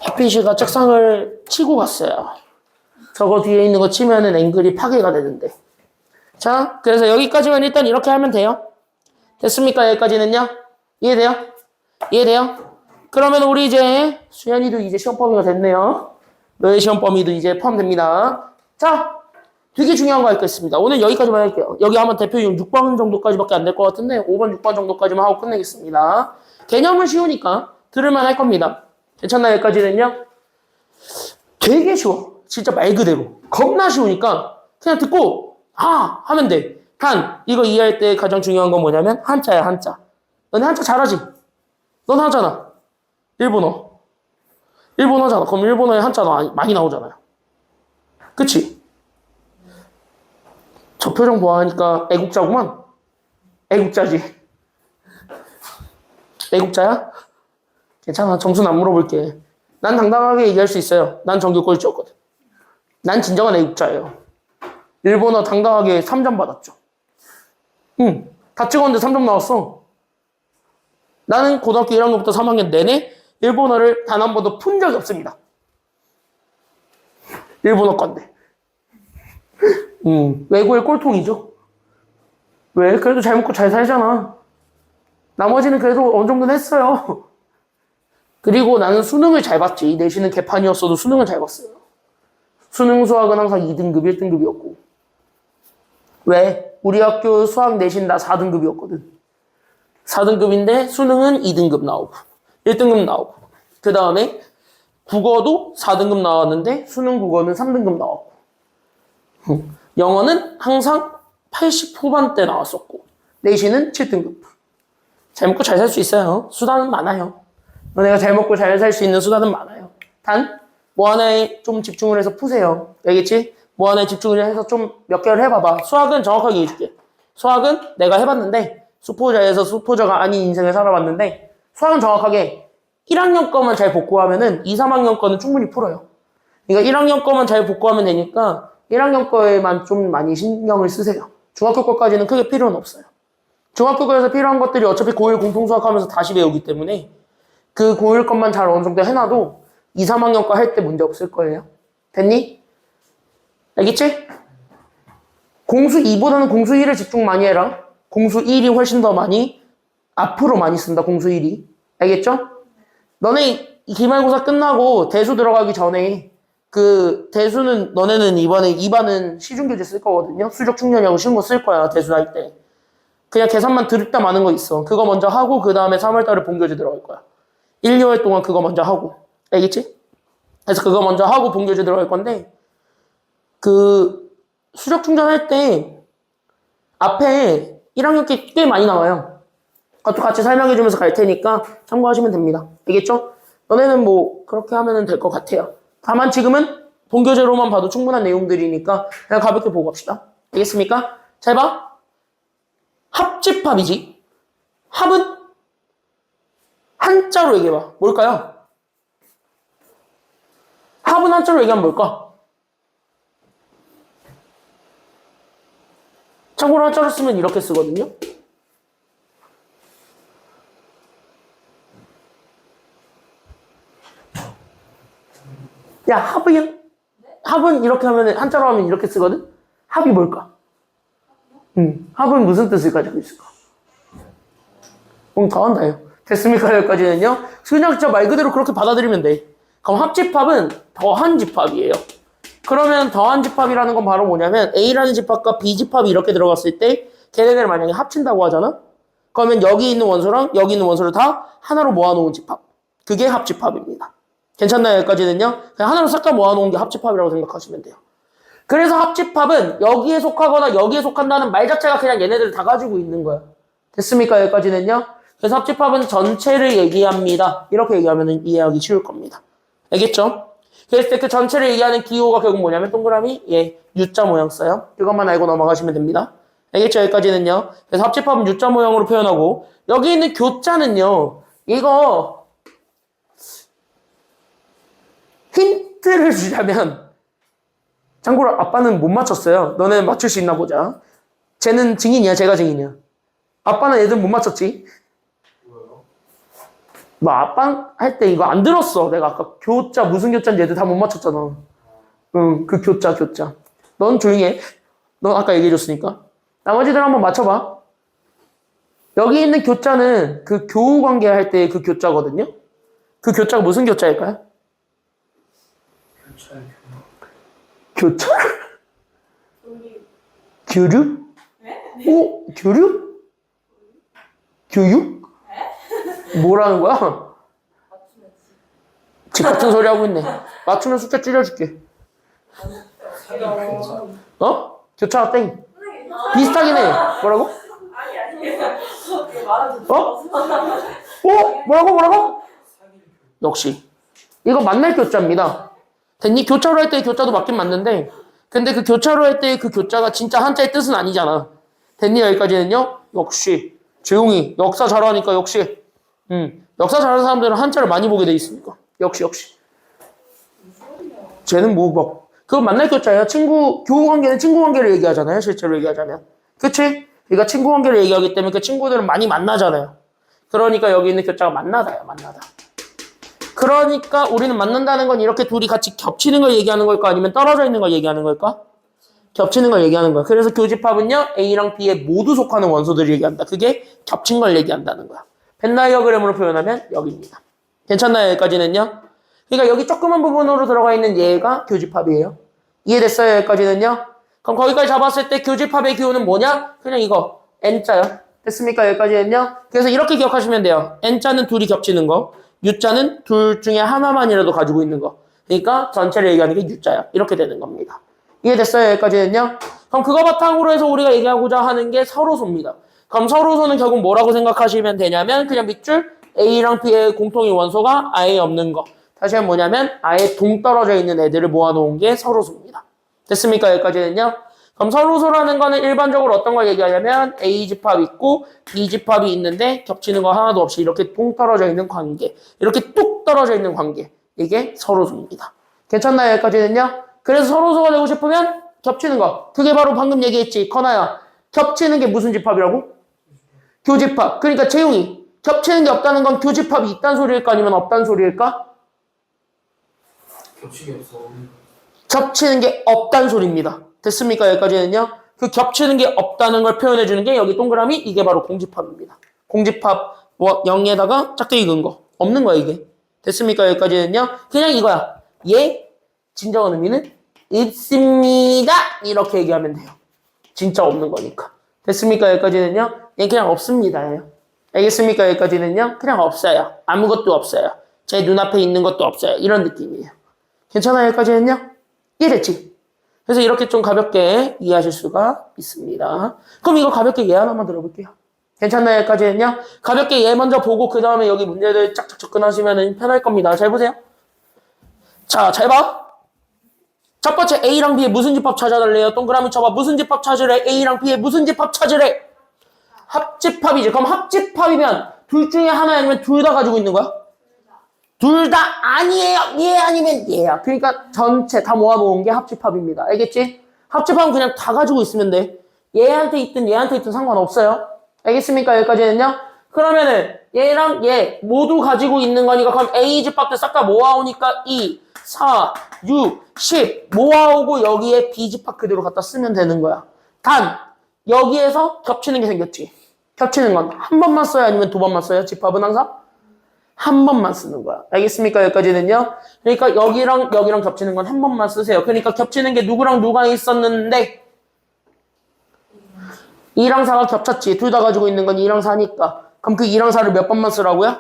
햇빛이가 책상을 치고 갔어요. 저거 뒤에 있는 거 치면은 앵글이 파괴가 되는데. 자, 그래서 여기까지만 일단 이렇게 하면 돼요. 됐습니까? 여기까지는요? 이해돼요? 이해돼요? 그러면 우리 이제 수연이도 이제 시험 범위가 됐네요. 너의 시험 범위도 이제 포함됩니다. 자, 되게 중요한 거 할 거 있습니다. 오늘 여기까지만 할게요. 여기 아마 대표용 6번 정도까지밖에 안 될 것 같은데 5번, 6번 정도까지만 하고 끝내겠습니다. 개념은 쉬우니까 들을만 할 겁니다. 괜찮나요? 여기까지는요? 되게 쉬워. 진짜 말 그대로. 겁나 쉬우니까 그냥 듣고 하면 돼. 단, 이거 이해할 때 가장 중요한 건 뭐냐면 한자야, 한자. 너네 한자 잘하지? 넌 하잖아. 일본어. 일본어잖아. 그럼 일본어에 한자가 많이 나오잖아요. 그치? 저 표정 보아하니까 애국자구만. 애국자지. 애국자야? 괜찮아. 점수는 안 물어볼게. 난 당당하게 얘기할 수 있어요. 난 전교 꼴찌였거든. 난 진정한 애국자예요. 일본어 당당하게 3점 받았죠. 응. 다 찍었는데 3점 나왔어. 나는 고등학교 1학년부터 3학년 내내 일본어를 단 한 번도 푼 적이 없습니다. 일본어 건데. 외고의 꼴통이죠. 왜? 그래도 잘 먹고 잘 살잖아. 나머지는 그래도 어느 정도는 했어요. 그리고 나는 수능을 잘 봤지. 내신은 개판이었어도 수능을 잘 봤어요. 수능 수학은 항상 2등급, 1등급이었고. 왜? 우리 학교 수학 내신 다 4등급이었거든. 4등급인데 수능은 2등급 나오고 1등급 나오고 그 다음에 국어도 4등급 나왔는데 수능 국어는 3등급 나왔고 영어는 항상 80 후반대 나왔었고 내신은 7등급. 잘 먹고 잘 살 수 있어요. 수단은 많아요. 너네가 잘 먹고 잘 살 수 있는 수단은 많아요. 단 뭐 하나에 좀 집중을 해서 푸세요. 알겠지? 뭐 하나에 집중을 해서 좀 몇 개월 해봐봐. 수학은 정확하게 해줄게. 수학은 내가 해봤는데 수포자에서 수포자가 아닌 인생을 살아봤는데 수학은 정확하게 1학년 거만 잘 복구하면은 2, 3학년 거는 충분히 풀어요. 그러니까 1학년 거만 잘 복구하면 되니까 1학년 거에만 좀 많이 신경을 쓰세요. 중학교 거까지는 크게 필요는 없어요. 중학교 거에서 필요한 것들이 어차피 고1 공통수학 하면서 다시 배우기 때문에 그 고1 것만 잘 어느 정도 해놔도 2, 3학년 거 할 때 문제 없을 거예요. 됐니? 알겠지? 공수 2보다는 공수 1을 집중 많이 해라. 공수 1이 훨씬 더 많이 앞으로 많이 쓴다. 공수 1이. 알겠죠? 너네 기말고사 끝나고 대수 들어가기 전에 그 대수는 너네는 이번에 2반은 시중교재 쓸 거거든요. 수적 충전하고 쉬운 거 쓸 거야. 대수할 때. 그냥 계산만 들었다 마는 거 있어. 그거 먼저 하고 그 다음에 3월달에 본교재 들어갈 거야. 1, 2월 동안 그거 먼저 하고. 알겠지? 그래서 그거 먼저 하고 본교재 들어갈 건데 그 수적 충전할 때 앞에 1학년 꽤 많이 나와요. 그것도 같이 설명해주면서 갈 테니까 참고하시면 됩니다. 알겠죠? 너네는 뭐 그렇게 하면 될 것 같아요. 다만 지금은 본교재로만 봐도 충분한 내용들이니까 그냥 가볍게 보고 갑시다. 알겠습니까? 잘 봐. 합집합이지. 합은 한자로 얘기해봐. 뭘까요? 합은 한자로 얘기하면 뭘까? 참고로 한자로 쓰면 이렇게 쓰거든요. 야, 합은 이렇게 하면, 한자로 하면 이렇게 쓰거든? 합이 뭘까? 합은 무슨 뜻을 가지고 있을까? 다 한다요. 됐습니까? 여기까지는요. 그냥 진짜 말 그대로 그렇게 받아들이면 돼. 그럼 합집합은 더한 집합이에요. 그러면 더한 집합이라는 건 바로 뭐냐면 A라는 집합과 B 집합이 이렇게 들어갔을 때 걔네들을 만약에 합친다고 하잖아? 그러면 여기 있는 원소랑 여기 있는 원소를 다 하나로 모아놓은 집합. 그게 합집합입니다. 괜찮나요? 여기까지는요. 그냥 하나로 싹 다 모아놓은 게 합집합이라고 생각하시면 돼요. 그래서 합집합은 여기에 속하거나 여기에 속한다는 말 자체가 그냥 얘네들 다 가지고 있는 거야. 됐습니까? 여기까지는요. 그래서 합집합은 전체를 얘기합니다. 이렇게 얘기하면 이해하기 쉬울 겁니다. 알겠죠? 그랬을 때 그 전체를 얘기하는 기호가 결국 뭐냐면 동그라미 U자 모양 써요. 이것만 알고 넘어가시면 됩니다. 알겠죠? 여기까지는요. 그래서 합집합은 U자 모양으로 표현하고 여기 있는 교자는요. 이거 힌트를 주자면 참고로 아빠는 못 맞췄어요. 너네 맞출 수 있나 보자. 쟤는 증인이야. 제가 증인이야. 아빠는 애들 못 맞췄지? 뭐요? 너 아빠 할 때 이거 안 들었어. 내가 아까 교자 무슨 교자인지 애들 다 못 맞췄잖아. 응, 그 교자. 넌 조용히 해. 넌 아까 얘기해줬으니까. 나머지들 한번 맞춰봐. 여기 있는 교자는 그 교우 관계 할 때 그 교자거든요. 그 교자가 무슨 교자일까요? 교차? 교류? 오? 교류? 교육? 뭐라는 거야? 지 같은 소리 하고 있네. 맞추면 숫자 줄여줄게. 어? 교차가 땡. 비슷하긴 해. 뭐라고? 어? 뭐라고? 역시. 이거 만날 교자입니다. 됐니? 교차로 할 때 교자도 맞긴 맞는데, 근데 그 교차로 할 때 그 교자가 진짜 한자의 뜻은 아니잖아. 됐니? 여기까지는요? 역시. 조용히. 역사 잘하니까 역시. 역사 잘하는 사람들은 한자를 많이 보게 돼 있으니까. 역시. 쟤는 그거 만날 교자예요. 교우 관계는 친구 관계를 얘기하잖아요. 실제로 얘기하자면. 그치? 그러니까 친구 관계를 얘기하기 때문에 그 친구들은 많이 만나잖아요. 그러니까 여기 있는 교자가 만나다야, 만나다. 그러니까 우리는 만난다는 건 이렇게 둘이 같이 겹치는 걸 얘기하는 걸까? 아니면 떨어져 있는 걸 얘기하는 걸까? 겹치는 걸 얘기하는 거야. 그래서 교집합은요, A랑 B에 모두 속하는 원소들을 얘기한다. 그게 겹친 걸 얘기한다는 거야. 벤 다이어그램으로 표현하면 여기입니다. 괜찮나요? 여기까지는요? 그러니까 여기 조그만 부분으로 들어가 있는 얘가 교집합이에요. 이해됐어요? 여기까지는요? 그럼 거기까지 잡았을 때 교집합의 기호는 뭐냐? 그냥 이거 N자요. 됐습니까? 여기까지는요? 그래서 이렇게 기억하시면 돼요. N자는 둘이 겹치는 거. U자는 둘 중에 하나만이라도 가지고 있는 거. 그러니까 전체를 얘기하는 게 U자야. 이렇게 되는 겁니다. 이해됐어요? 여기까지는요? 그럼 그거 바탕으로 해서 우리가 얘기하고자 하는 게 서로소입니다. 그럼 서로소는 결국 뭐라고 생각하시면 되냐면 그냥 밑줄 A랑 B의 공통의 원소가 아예 없는 거. 다시 한번 뭐냐면 아예 동떨어져 있는 애들을 모아놓은 게 서로소입니다. 됐습니까? 여기까지는요? 그럼 서로소라는 거는 일반적으로 어떤 걸 얘기하냐면 A집합이 있고 B집합이 있는데 겹치는 거 하나도 없이 이렇게 동떨어져 있는 관계. 이렇게 뚝 떨어져 있는 관계. 이게 서로소입니다. 괜찮나요? 여기까지는요? 그래서 서로소가 되고 싶으면 겹치는 거. 그게 바로 방금 얘기했지. 커나야. 겹치는 게 무슨 집합이라고? 교집합. 그러니까 재용이. 겹치는 게 없다는 건 교집합이 있다는 소리일까 아니면 없다는 소리일까? 겹치기 없어. 겹치는 게 없다는 소리입니다. 됐습니까? 여기까지는요. 그 겹치는 게 없다는 걸 표현해주는 게 여기 동그라미 이게 바로 공집합입니다. 공집합 0에다가 짝대기 근 거. 없는 거야 이게. 됐습니까? 여기까지는요. 그냥 이거야. 얘 진정한 의미는 있습니다. 이렇게 얘기하면 돼요. 진짜 없는 거니까. 됐습니까? 여기까지는요. 얘 그냥 없습니다예요. 알겠습니까? 여기까지는요. 그냥 없어요. 아무것도 없어요. 제 눈앞에 있는 것도 없어요. 이런 느낌이에요. 괜찮아요? 여기까지는요? 이해됐지? 그래서 이렇게 좀 가볍게 이해하실 수가 있습니다. 그럼 이거 가볍게 예 하나만 들어볼게요. 괜찮나요? 여기까지는요? 가볍게 예 먼저 보고 그 다음에 여기 문제들 짝짝 접근하시면 편할 겁니다. 잘 보세요. 자, 잘 봐. 첫 번째 A랑 B의 무슨 집합 찾아달래요? 동그라미 쳐봐. 무슨 집합 찾으래? A랑 B의 무슨 집합 찾으래? 합집합이지. 그럼 합집합이면 둘 중에 하나 아니면 둘 다 가지고 있는 거야? 둘 다 아니에요. 예 아니면 예야. 그러니까 전체 다 모아놓은 게 합집합입니다. 알겠지? 합집합은 그냥 다 가지고 있으면 돼. 얘한테 있든 얘한테 있든 상관없어요. 알겠습니까? 여기까지는요? 그러면은 얘랑 얘 모두 가지고 있는 거니까 그럼 A 집합도 싹 다 모아오니까 2, 4, 6, 10 모아오고 여기에 B 집합 그대로 갖다 쓰면 되는 거야. 단 여기에서 겹치는 게 생겼지. 겹치는 건 한 번만 써요? 아니면 두 번만 써요? 집합은 항상? 한 번만 쓰는 거야. 알겠습니까? 여기까지는요. 그러니까 여기랑 여기랑 겹치는 건 한 번만 쓰세요. 그러니까 겹치는 게 누구랑 누가 있었는데 2랑 4가 겹쳤지. 둘 다 가지고 있는 건 2랑 4니까. 그럼 그 2랑 4를 몇 번만 쓰라고요?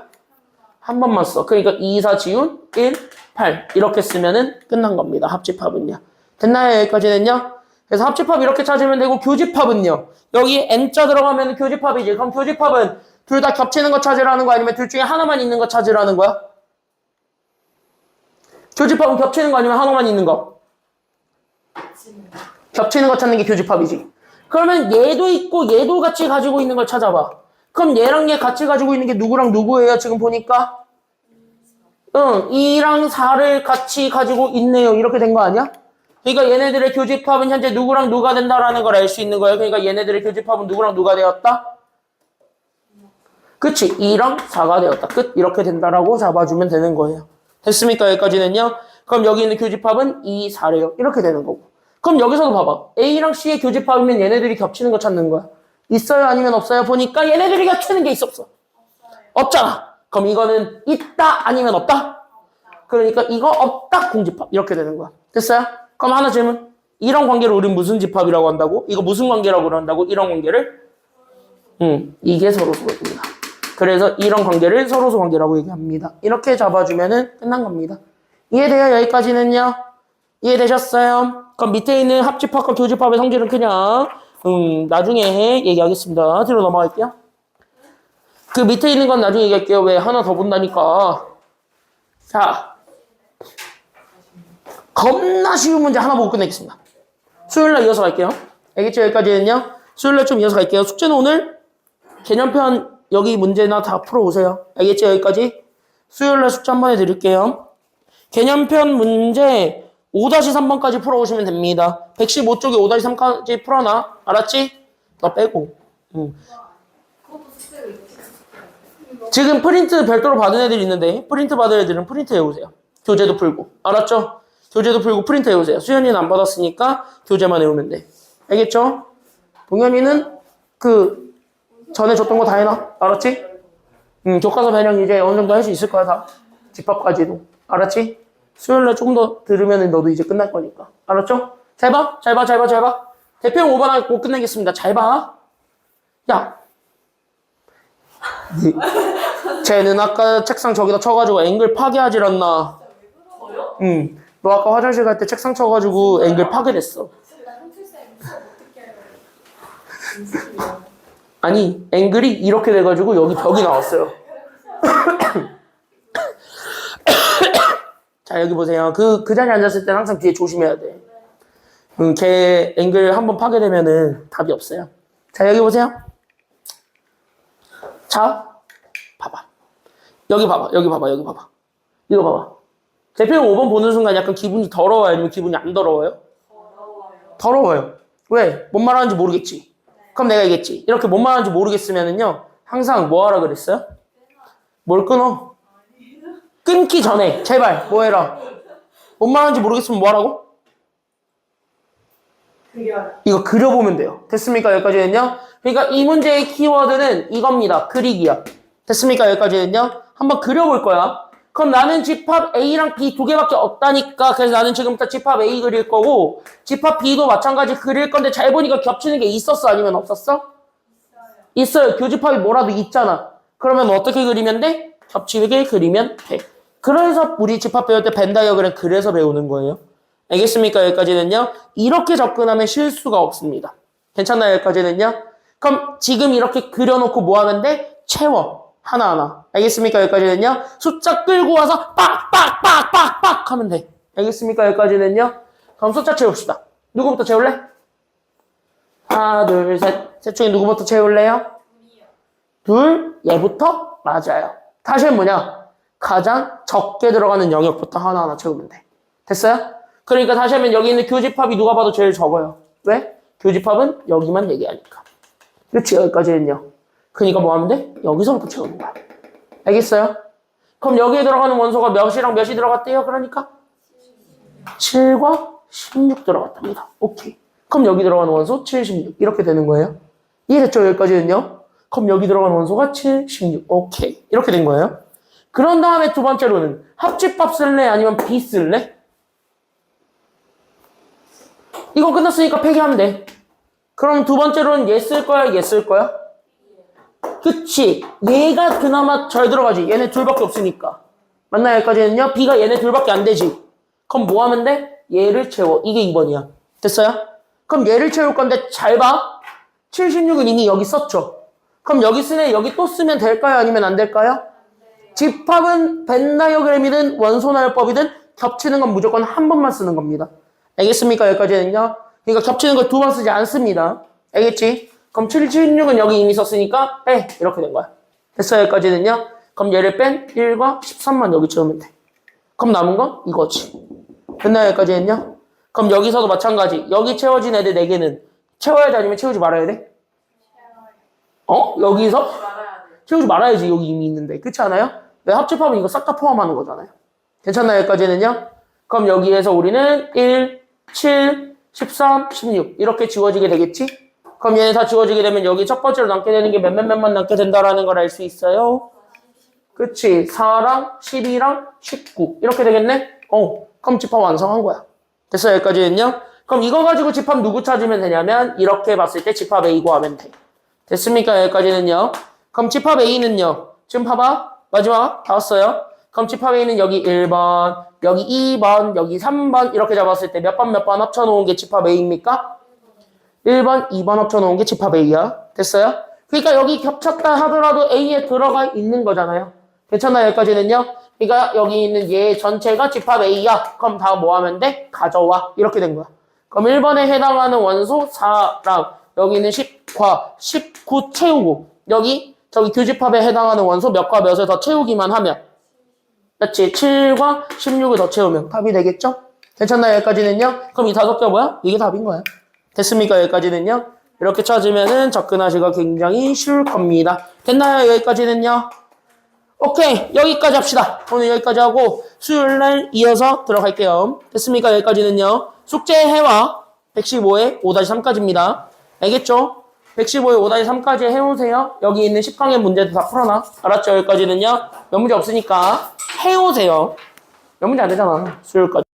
한 번만 써. 그러니까 2, 4 지운 1, 8 이렇게 쓰면은 끝난 겁니다. 합집합은요. 됐나요? 여기까지는요. 그래서 합집합 이렇게 찾으면 되고 교집합은요. 여기 N자 들어가면 교집합이지. 그럼 교집합은 둘 다 겹치는 거 찾으라는 거 아니면 둘 중에 하나만 있는 거 찾으라는 거야? 교집합은 겹치는 거 아니면 하나만 있는 거? 겹치는 거 찾는 게 교집합이지. 그러면 얘도 있고 얘도 같이 가지고 있는 걸 찾아봐. 그럼 얘랑 얘 같이 가지고 있는 게 누구랑 누구예요? 지금 보니까 2랑 4를 같이 가지고 있네요. 이렇게 된 거 아니야? 그러니까 얘네들의 교집합은 현재 누구랑 누가 된다라는 걸 알 수 있는 거예요. 그러니까 얘네들의 교집합은 누구랑 누가 되었다? 그치? 2랑 4가 되었다. 끝. 이렇게 된다라고 잡아주면 되는 거예요. 됐습니까? 여기까지는요. 그럼 여기 있는 교집합은 2, 4래요. 이렇게 되는 거고. 그럼 여기서도 봐봐. A랑 C의 교집합이면 얘네들이 겹치는 거 찾는 거야. 있어요? 아니면 없어요? 보니까 얘네들이 겹치는 게 있어 없어? 없잖아. 그럼 이거는 있다? 아니면 없다? 그러니까 이거 없다 공집합. 이렇게 되는 거야. 됐어요? 그럼 하나 질문. 이런 관계를 우린 무슨 집합이라고 한다고? 이거 무슨 관계라고 한다고? 이런 관계를? 이게 서로소 관계입니다. 그래서 이런 관계를 서로소 관계라고 얘기합니다. 이렇게 잡아주면은 끝난 겁니다. 이해돼요? 여기까지는요? 이해되셨어요? 그럼 밑에 있는 합집합과 교집합의 성질은 그냥 나중에 얘기하겠습니다. 뒤로 넘어갈게요. 그 밑에 있는 건 나중에 얘기할게요. 왜? 하나 더 본다니까. 자, 겁나 쉬운 문제 하나 보고 끝내겠습니다. 수요일날 이어서 갈게요. 알겠죠? 여기까지는요. 수요일날 좀 이어서 갈게요. 숙제는 오늘 개념편 여기 문제나 다 풀어오세요. 알겠죠? 여기까지. 수요일날 숙제 한번 해드릴게요. 개념편 문제 5-3번까지 풀어오시면 됩니다. 115쪽에 5-3까지 풀어놔. 알았지? 너 빼고. 지금 프린트 별도로 받은 애들이 있는데 프린트 받은 애들은 프린트 해오세요. 교재도 풀고. 알았죠? 교재도 풀고 프린트 해오세요. 수현이는 안 받았으니까 교재만 해오면 돼. 알겠죠? 동현이는 그 전에 줬던 거 다 해놔. 알았지? 교과서 변형 이제 어느 정도 할 수 있을 거야 다. 집합까지도. 알았지? 수요일날 조금 더 들으면 너도 이제 끝날 거니까. 알았죠? 잘 봐. 잘 봐. 잘 봐. 잘 봐. 대표형 5번 하고 끝내겠습니다. 잘 봐. 야. 쟤는 아까 책상 저기다 쳐가지고 앵글 파괴하질 않나. 응. 너 아까 화장실 갈 때 책상 쳐가지고 앵글 파괴됐어. 아니, 앵글이 이렇게 돼가지고 여기 벽이 나왔어요. 자, 여기 보세요. 그 자리에 앉았을 때는 항상 뒤에 조심해야 돼. 걔 앵글 한번 파괴되면은 답이 없어요. 자, 여기 보세요. 자, 봐봐. 여기 봐봐. 여기 봐봐. 여기 봐봐. 이거 봐봐. 대표형 5번 보는 순간 약간 기분이 더러워요? 아니면 기분이 안 더러워요? 더러워요. 왜? 뭔 말하는지 모르겠지. 그럼 내가 얘기했지. 이렇게 뭔 말하는지 모르겠으면은요. 항상 뭐 하라 그랬어요? 뭘 끊어? 끊기 전에 제발 뭐 해라. 뭔 말하는지 모르겠으면 뭐 하라고? 이거 그려보면 돼요. 됐습니까? 여기까지는요. 그러니까 이 문제의 키워드는 이겁니다. 그리기야. 됐습니까? 여기까지는요. 한번 그려볼 거야. 그럼 나는 집합 A랑 B 두 개밖에 없다니까. 그래서 나는 지금부터 집합 A 그릴 거고 집합 B도 마찬가지 그릴 건데 잘 보니까 겹치는 게 있었어? 아니면 없었어? 있어요. 교집합이 뭐라도 있잖아. 그러면 어떻게 그리면 돼? 겹치게 그리면 돼. 그래서 우리 집합 배울 때 벤 다이어그램 그래서 배우는 거예요. 알겠습니까? 여기까지는요. 이렇게 접근하면 실수가 없습니다. 괜찮나요? 여기까지는요. 그럼 지금 이렇게 그려놓고 뭐 하는데? 채워. 하나하나. 알겠습니까? 여기까지는요. 숫자 끌고 와서 빡빡빡빡빡 하면 돼. 알겠습니까? 여기까지는요. 그럼 숫자 채웁시다. 누구부터 채울래? 하나, 둘, 셋. 셋 중에 누구부터 채울래요? 둘, 얘부터? 맞아요. 다시 뭐냐? 가장 적게 들어가는 영역부터 하나하나 채우면 돼. 됐어요? 그러니까 다시 하면 여기 있는 교집합이 누가 봐도 제일 적어요. 왜? 교집합은 여기만 얘기하니까. 그렇지, 여기까지는요. 그러니까 뭐 하면 돼? 여기서부터 채우는 거야. 알겠어요? 그럼 여기에 들어가는 원소가 몇이랑 몇이 들어갔대요? 그러니까 7과 16 들어갔답니다. 오케이. 그럼 여기 들어가는 원소 7, 16 이렇게 되는 거예요. 이해됐죠? 여기까지는요. 그럼 여기 들어간 원소가 7, 16. 오케이. 이렇게 된 거예요. 그런 다음에 두 번째로는 합집합 쓸래? 아니면 B 쓸래? 이거 끝났으니까 폐기하면 돼. 그럼 두 번째로는 얘 쓸 거야? 얘 쓸 거야? 그치. 얘가 그나마 잘 들어가지. 얘네 둘밖에 없으니까. 맞나요? 여기까지는요? B가 얘네 둘밖에 안 되지. 그럼 뭐 하면 돼? 얘를 채워. 이게 2번이야. 됐어요? 그럼 얘를 채울 건데 잘 봐. 76은 이미 여기 썼죠. 그럼 여기 쓰네. 여기 또 쓰면 될까요? 아니면 안 될까요? 집합은 벤 다이어그램이든 원소나열법이든 겹치는 건 무조건 한 번만 쓰는 겁니다. 알겠습니까? 여기까지는요. 그러니까 겹치는 걸 두 번 쓰지 않습니다. 알겠지? 그럼 76은 여기 이미 썼으니까 빼. 이렇게 된 거야. 됐어요? 여기까지는요. 그럼 얘를 뺀 1과 13만 여기 채우면 돼. 그럼 남은 건 이거지. 됐나요? 여기까지는요. 그럼 여기서도 마찬가지. 여기 채워진 애들 4개는 채워야 돼? 아니면 채우지 말아야 돼? 여기서? 채우지 말아야지. 여기 이미 있는데. 그렇지 않아요? 왜 합집합은 이거 싹 다 포함하는 거잖아요. 괜찮나요? 여기까지는요. 그럼 여기에서 우리는 1, 7, 13, 16 이렇게 지워지게 되겠지? 그럼 얘네 다 지워지게 되면 여기 첫 번째로 남게 되는 게 몇만 남게 된다라는 걸 알 수 있어요. 그치? 4랑 12랑 19 이렇게 되겠네? 그럼 집합 완성한 거야. 됐어요? 여기까지는요? 그럼 이거 가지고 집합 누구 찾으면 되냐면 이렇게 봤을 때 집합 A 구하면 돼. 됐습니까? 여기까지는요? 그럼 집합 A는요? 지금 봐봐. 마지막 다 왔어요. 그럼 집합 A는 여기 1번, 여기 2번, 여기 3번 이렇게 잡았을 때 몇 번 합쳐놓은 게 집합 A입니까? 1번, 2번 합쳐놓은 게 집합 A야. 됐어요? 그러니까 여기 겹쳤다 하더라도 A에 들어가 있는 거잖아요. 괜찮나요? 여기까지는요? 그러니까 여기 있는 얘 전체가 집합 A야. 그럼 다 뭐 하면 돼? 가져와. 이렇게 된 거야. 그럼 1번에 해당하는 원소 4랑 여기는 10과 19 채우고 여기 저기 교집합에 해당하는 원소 몇과 몇을 더 채우기만 하면 그렇지? 7과 16을 더 채우면 답이 되겠죠? 괜찮나요? 여기까지는요? 그럼 이 5개 뭐야? 이게 답인 거야. 됐습니까? 여기까지는요? 이렇게 찾으면은 접근하시기가 굉장히 쉬울 겁니다. 됐나요? 여기까지는요? 오케이. 여기까지 합시다. 오늘 여기까지 하고 수요일날 이어서 들어갈게요. 됐습니까? 여기까지는요? 숙제 해와 115에 5-3까지입니다. 알겠죠? 115에 5-3까지 해오세요. 여기 있는 10강의 문제도 다 풀어놔. 알았죠? 여기까지는요? 몇 문제 없으니까 해오세요. 몇 문제 안 되잖아. 수요일까지.